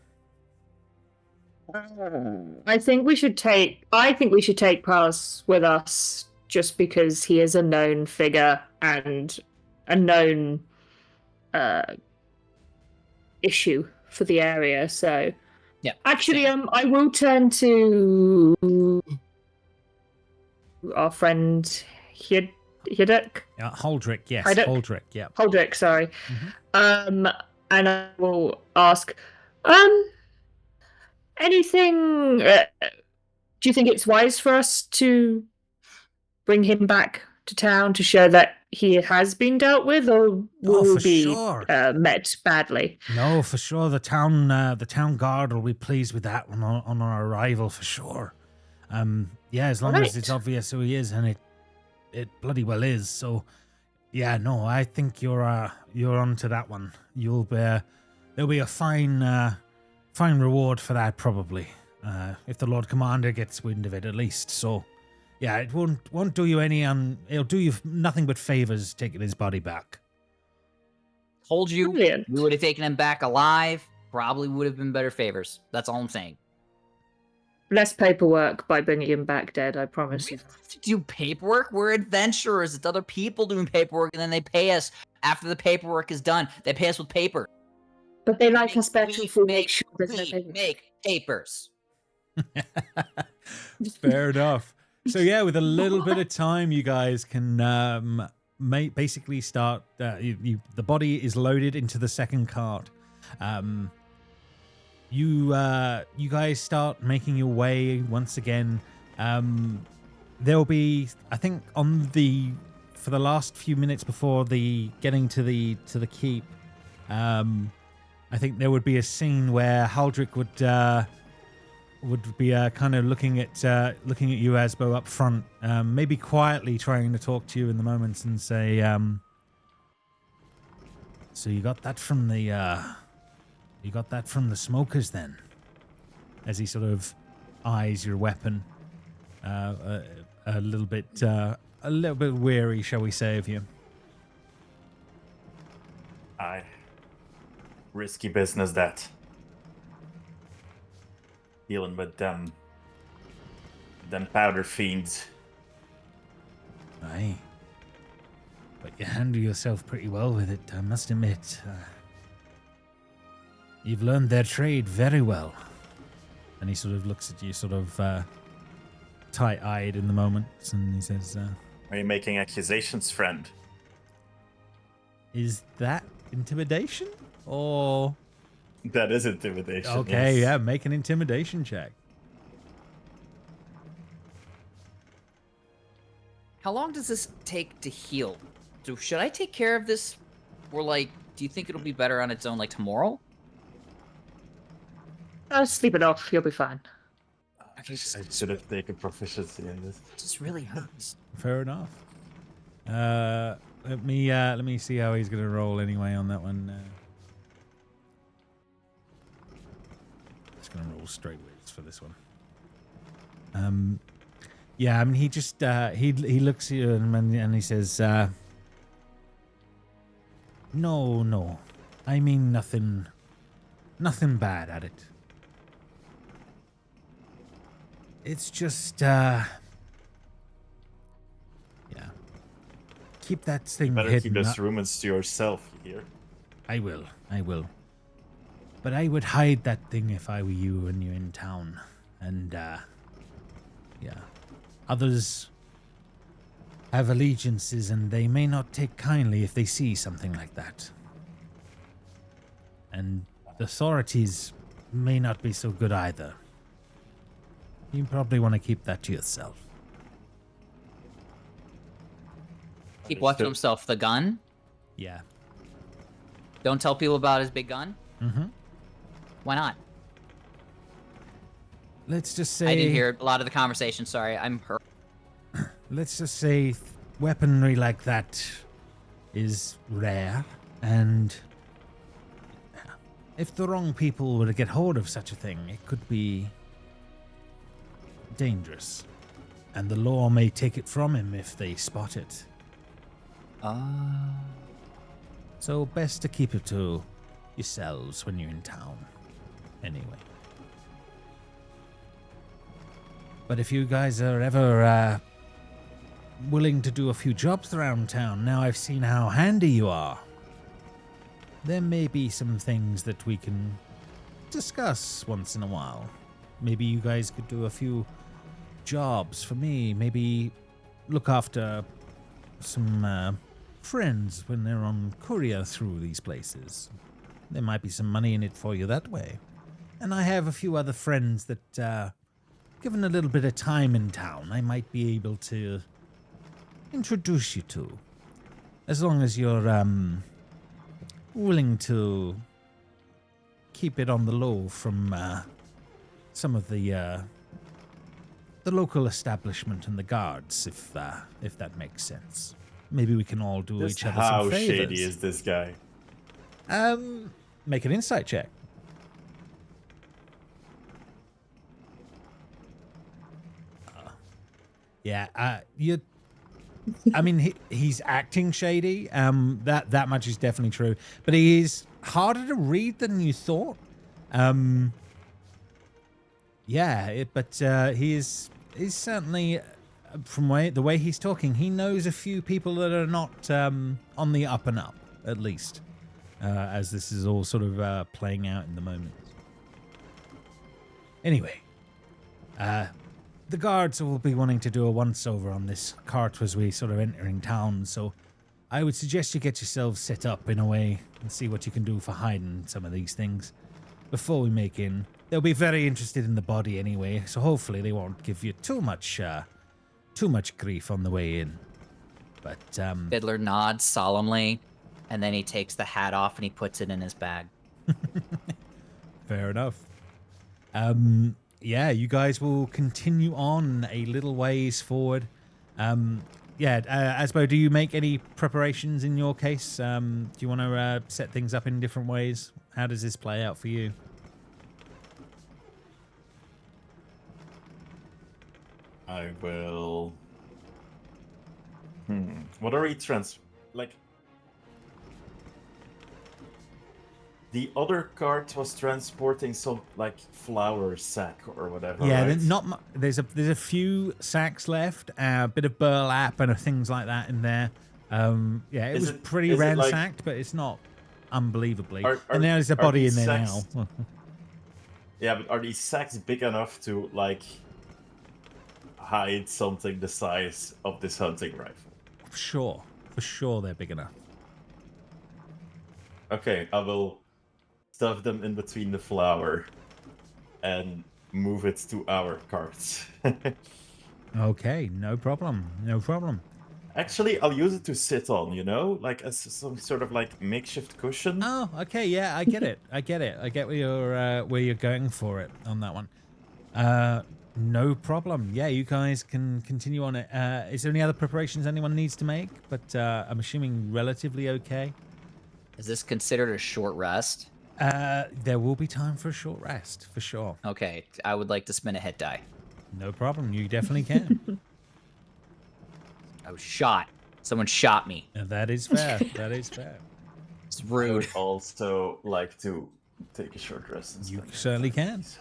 I think we should take Prowse with us just because he is a known figure and a known issue for the area. So yeah, actually, I will turn to our friend Haldrich. Haldrich, yes, Haldrich. Haldrich, yeah. Haldrich, sorry. And I will ask, anything? Do you think it's wise for us to bring him back to town to show that he has been dealt with, or will for be sure. met badly? No, for sure. The town guard will be pleased with that on our arrival, for sure. Yeah, as long as it's obvious who he is, and it bloody well is. So, yeah, no, I think you're onto that one. There'll be a fine reward for that, probably, if the Lord Commander gets wind of it, at least. So, yeah, it won't do you any it'll do you nothing but favors taking his body back. Told you Brilliant. we would have taken him back alive. probably would have been better favors. That's all I'm saying. Less paperwork by bringing him back dead, I promise We you. don't have to do paperwork. We're adventurers. It's other people doing paperwork, and then they pay us after the paperwork is done. They pay us with paper. But they like us better if we make make sure there's no we paperwork. make papers. Fair enough. So yeah, with a little bit of time, you guys can basically start. The body is loaded into the second cart. You guys start making your way once again. There'll be, I think, for the last few minutes before getting to the keep. I think there would be a scene where Haldrich would be kind of looking at you, Asbo, up front, maybe quietly trying to talk to you in the moments and say, "So you got that from the smokers, then?" As he sort of eyes your weapon, a little bit weary, shall we say, of you. Aye. Risky business, that. Dealing with them powder fiends. Aye. But you handle yourself pretty well with it, I must admit. You've learned their trade very well. And he sort of looks at you sort of tight-eyed in the moment, and he says, Are you making accusations, friend? "Is that intimidation? Or..." That is intimidation. Okay, yes. yeah, make an intimidation check. How long does this take to heal? So should I take care of this, or like, do you think it'll be better on its own, like tomorrow? Sleep it off. You'll be fine. I should have taken proficiency in this. It just really hurts. Fair enough. Let me see how he's gonna roll anyway on that one. Just gonna roll straight wits for this one. Yeah, I mean, he just he looks at you and he says, "No, I mean nothing bad at it. It's just yeah. Keep that thing You better hidden. keep those rumors to yourself, you hear? I will. But I would hide that thing if I were you and you're in town. And, yeah. Others have allegiances and they may not take kindly if they see something like that. And the authorities may not be so good either. You probably want to keep that to yourself." Keep what to himself? The gun? Yeah. Don't tell people about his big gun? Mm-hmm. Why not? Let's just say... I didn't hear a lot of the conversation, sorry. I'm hurt. Let's just say weaponry like that is rare, and if the wrong people were to get hold of such a thing, it could be dangerous, and the law may take it from him if they spot it. So best to keep it to yourselves when you're in town, anyway. But if you guys are ever willing to do a few jobs around town, now I've seen how handy you are, there may be some things that we can discuss once in a while. Maybe you guys could do a few jobs for me. Maybe look after some friends when they're on courier through these places. There might be some money in it for you that way. And I have a few other friends that, given a little bit of time in town, I might be able to introduce you to. As long as you're willing to keep it on the low from some of the local establishment and the guards, if that makes sense. Maybe we can all do Just each other how some favors. shady is this guy? Make an insight check. Yeah, you. I mean, he's acting shady. That much is definitely true. But he is harder to read than you thought. He's certainly, from the way he's talking, he knows a few people that are not on the up and up, at least, as this is all sort of playing out in the moment. Anyway, the guards will be wanting to do a once-over on this cart as we sort of entering town, so I would suggest you get yourselves set up in a way and see what you can do for hiding some of these things before we make in. They'll be very interested in the body anyway, so hopefully they won't give you too much grief on the way in. But Fiddler nods solemnly, and then he takes the hat off and he puts it in his bag. Fair enough. You guys will continue on a little ways forward. Asbo, do you make any preparations in your case? Do you want to set things up in different ways? How does this play out for you? I will. What are we like? The other cart was transporting some like flour sack or whatever. Yeah, right? There's a few sacks left, a bit of burlap and things like that in there. It was pretty ransacked, but it's not unbelievably. And there's a body in there now. Yeah, but are these sacks big enough to like hide something the size of this hunting rifle? For sure, they're big enough. Okay, I will stuff them in between the flour and move it to our carts. Okay, no problem. Actually, I'll use it to sit on, like as some sort of like makeshift cushion. Oh, okay, yeah, I get it. I get where you're going for it on that one. No problem. Yeah, you guys can continue on it. Is there any other preparations anyone needs to make? But I'm assuming relatively okay. Is this considered a short rest? There will be time for a short rest, for sure. Okay, I would like to spin a hit die. No problem. You definitely can. I was shot. Someone shot me. That is fair. It's I rude. would also like to take a short rest. And You spend certainly time, can. please.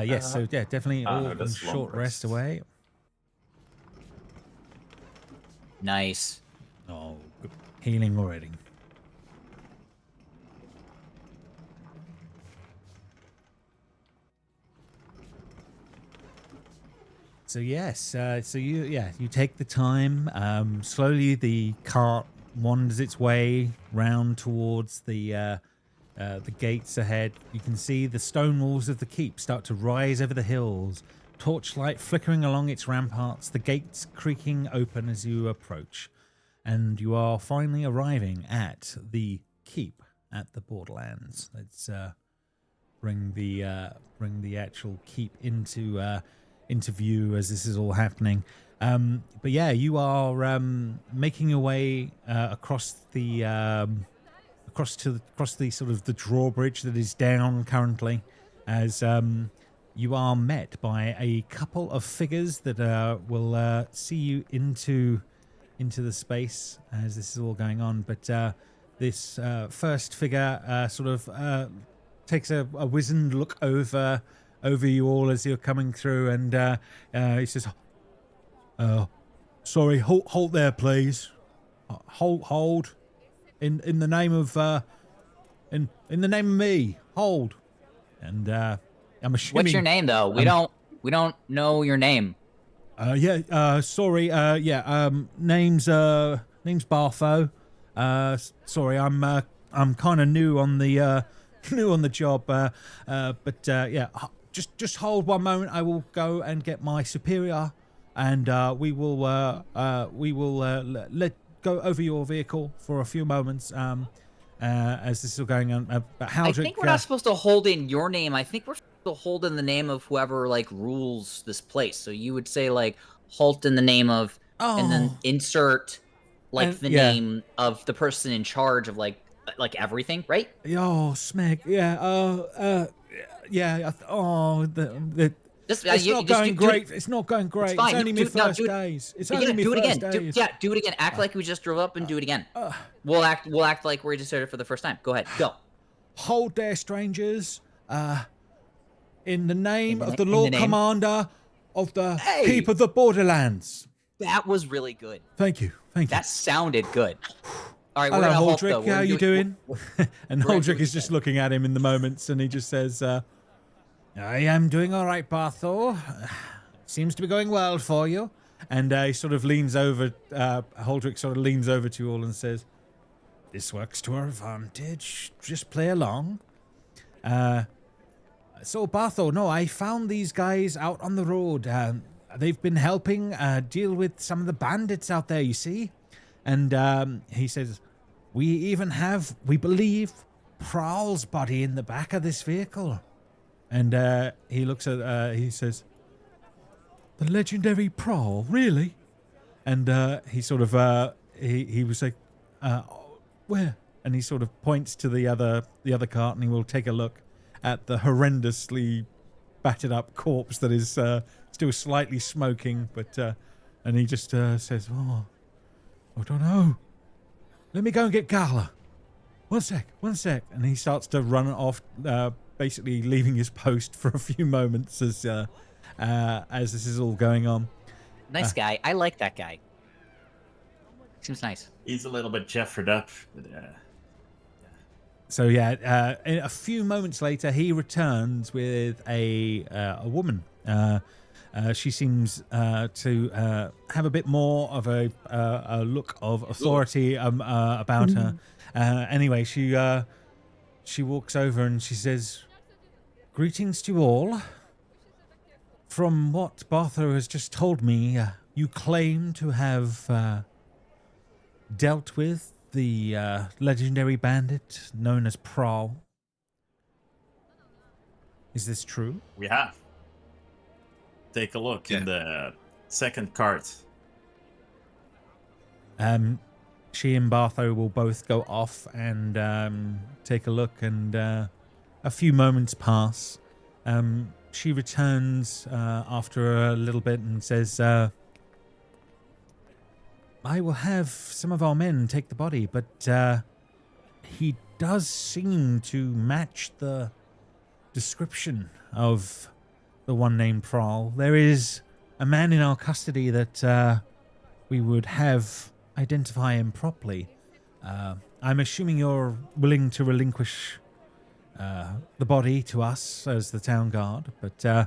Yes, so yeah, definitely all that's long short rest rest. away. Nice. Oh, good. Healing already. So yes, so you take the time. Slowly, the cart wanders its way round towards the gates ahead. You can see the stone walls of the keep start to rise over the hills, torchlight flickering along its ramparts, the gates creaking open as you approach, and you are finally arriving at the keep at the Borderlands. Let's bring the actual keep into view as this is all happening. But yeah, you are making your way across the sort of the drawbridge that is down currently, as you are met by a couple of figures that will see you into the space as this is all going on. But this first figure sort of takes a wizened look over you all as you're coming through, and he says, "Sorry, halt there, please. Hold. In the name of in the name of me, hold." And I'm assuming. What's your name, though? We don't know your name. Sorry. Name's Bartho. Sorry, I'm kind of new on the job. Just hold one moment. I will go and get my superior, and we will let go over your vehicle for a few moments. As this is all going on. But Haldrich, I think we're not supposed to hold in your name. I think we're supposed to hold in the name of whoever like rules this place. So you would say like halt in the name of, and then insert like the name of the person in charge of like everything, right? Oh, Smeg. Yeah. Just, It's not going great. It's not going great. It's fine. only my first days. It's only my do it first again. days. Do it again. Act like we just drove up and do it again. We'll act like we just heard it for the first time. Go ahead. Go. Hold there, strangers. In the name of the Lord Commander of the Keep of the Borderlands. That was really good. Thank you. Thank you. That sounded good. All right, we're Hello, gonna halt, Haldrich. though. How you doing? And we're gonna Haldrich do is just looking at him in the moments, and he just says, I am doing all right, Barthor. Seems to be going well for you. And he sort of leans over, Haldrich sort of leans over to you all and says, this works to our advantage. Just play along. So, Barthor, no, I found these guys out on the road. They've been helping deal with some of the bandits out there, you see? And he says, we even have, we believe, Prowl's body in the back of this vehicle. And he looks at, he says, the legendary Prowl, really? And he sort of, he was like, where? And he sort of points to the other cart, and he will take a look at the horrendously battered up corpse that is still slightly smoking, but and he just says, oh, I don't know. Let me go and get Gala. One sec. And he starts to run off, basically leaving his post for a few moments as this is all going on. Nice guy. I like that guy. Seems nice. He's a little bit jeffered up. But, So yeah, a few moments later, he returns with a woman. She seems to have a bit more of a look of authority about her. Anyway, she walks over and she says, "Greetings to you all. From what Barthor has just told me, you claim to have dealt with the legendary bandit known as Prowl. Is this true?" we have. Take a look in the second cart. She and Bartho will both go off and take a look, and a few moments pass. She returns after a little bit and says, I will have some of our men take the body, but he does seem to match the description of the one named Prowl. There is a man in our custody that we would have identify him properly. I'm assuming you're willing to relinquish the body to us as the town guard, but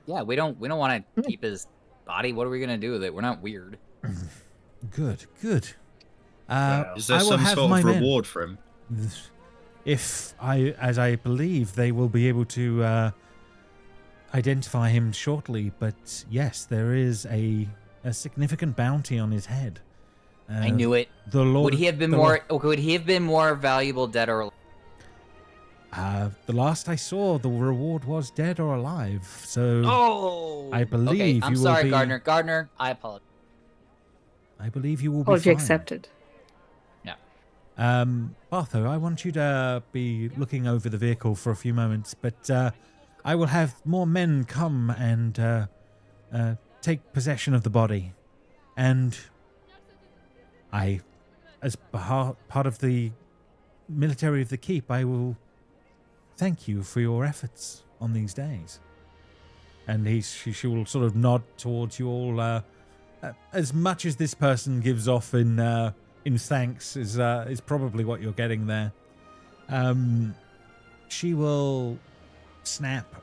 yeah, we don't want to keep his body. What are we gonna do with it? We're not weird. Good. Is there I will some have sort my of men. reward for him? If as I believe, they will be able to identify him shortly. But yes, there is a significant bounty on his head. I knew it. The Lord, Would he have been more? Would he have been more valuable dead or alive? The last I saw, the reward was dead or alive. So Oh, I believe okay. I'm you will sorry, be- Gardner. Gardner, I apologize. I believe you will be Apology fine. accepted. Bartho, I want you to be looking over the vehicle for a few moments, but I will have more men come and take possession of the body. And I, as part of the military of the keep, I will thank you for your efforts on these days. And she will sort of nod towards you all. As much as this person gives off in thanks is probably what you're getting there. She will snap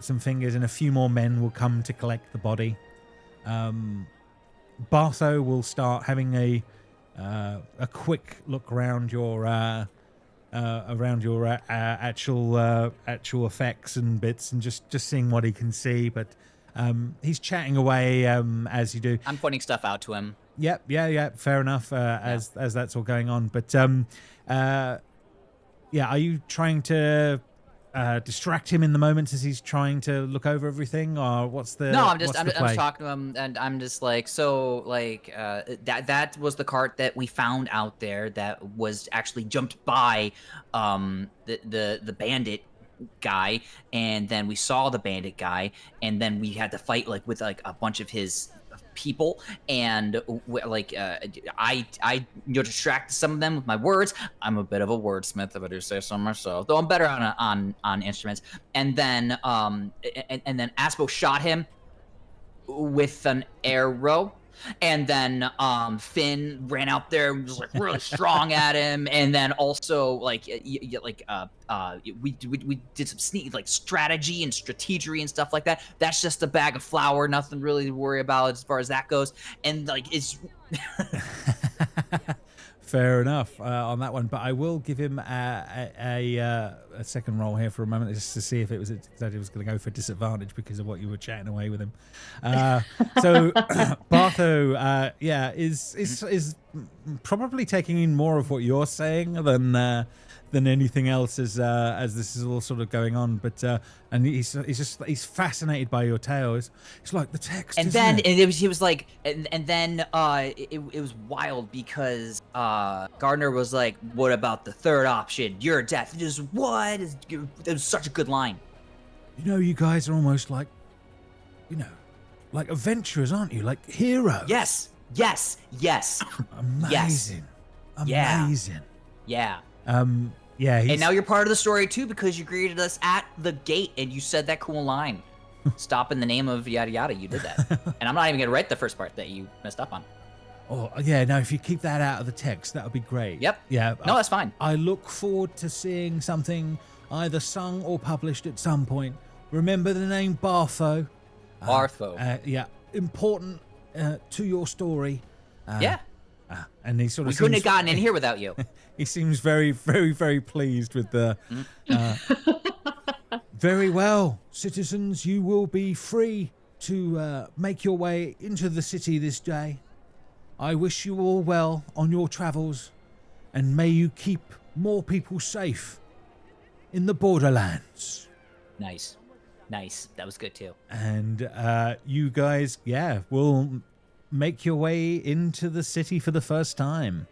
some fingers, and a few more men will come to collect the body. Bartho will start having a quick look around your actual effects and bits, and just seeing what he can see. But he's chatting away as you do. I'm pointing stuff out to him. Yep, yeah, fair enough. As that's all going on, but are you trying to distract him in the moments as he's trying to look over everything, or what's the? No, I'm just play? talking to him, and I'm just like, so like that was the cart that we found out there that was actually jumped by the bandit guy, and then we saw the bandit guy, and then we had to fight like with like a bunch of his people, and I distracted some of them with my words. I'm a bit of a wordsmith, if I do say so myself, though I'm better on instruments. And then Aspo shot him with an arrow. And then Finn ran out there and was like really strong at him, and then also like we did some sneak like strategy and strategery and stuff like that. That's just a bag of flour, nothing really to worry about as far as that goes. And like it's Fair enough on that one, but I will give him a second roll here for a moment just to see if it was that he was going to go for disadvantage because of what you were chatting away with him. So Bartho, is probably taking in more of what you're saying than anything else as this is all sort of going on. But and he's fascinated by your tale. It's like the text. And then he was like, and then it was wild because Gardner was like, "What about the third option? Your death." It was what? It was such a good line. You know, you guys are almost like, like adventurers, aren't you? Like heroes. Yes. Amazing. Yeah. Amazing. Yeah. Yeah. And now you're part of the story too because you greeted us at the gate and you said that cool line. Stop in the name of yada yada. You did that. And I'm not even gonna write the first part that you messed up on. Oh yeah, no. If you keep that out of the text, that would be great. Yep. Yeah. No, that's fine. I look forward to seeing something either sung or published at some point. Remember the name Bartho. Bartho. Yeah. Important to your story. Yeah. And he sort of We couldn't have gotten in here without you. He seems very, very, very pleased with the. Very well, citizens. You will be free to make your way into the city this day. I wish you all well on your travels, and may you keep more people safe in the Borderlands. Nice. That was good too. And you guys, will make your way into the city for the first time.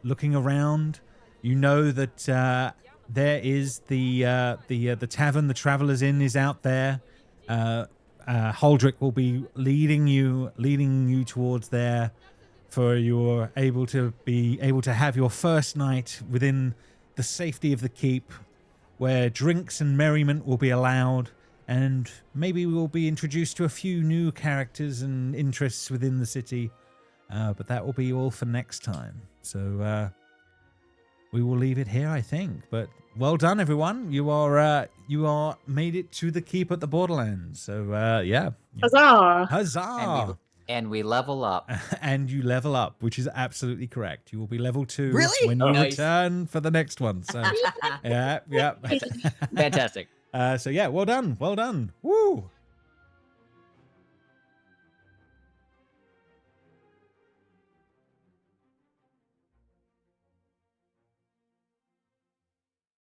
Looking around, you know that there is the tavern the Traveller's Inn is out there. Haldrich will be leading you towards there, for you're able to have your first night within the safety of the keep, where drinks and merriment will be allowed, and maybe we'll be introduced to a few new characters and interests within the city. But that will be all for next time. So we will leave it here, I think. But well done, everyone. You are made it to the keep at the Borderlands. So yeah. Huzzah! Huzzah! And we level up. And you level up, which is absolutely correct. You will be level 2 Really? when you Nice. return for the next one. So yeah. Fantastic. So yeah, well done. Woo!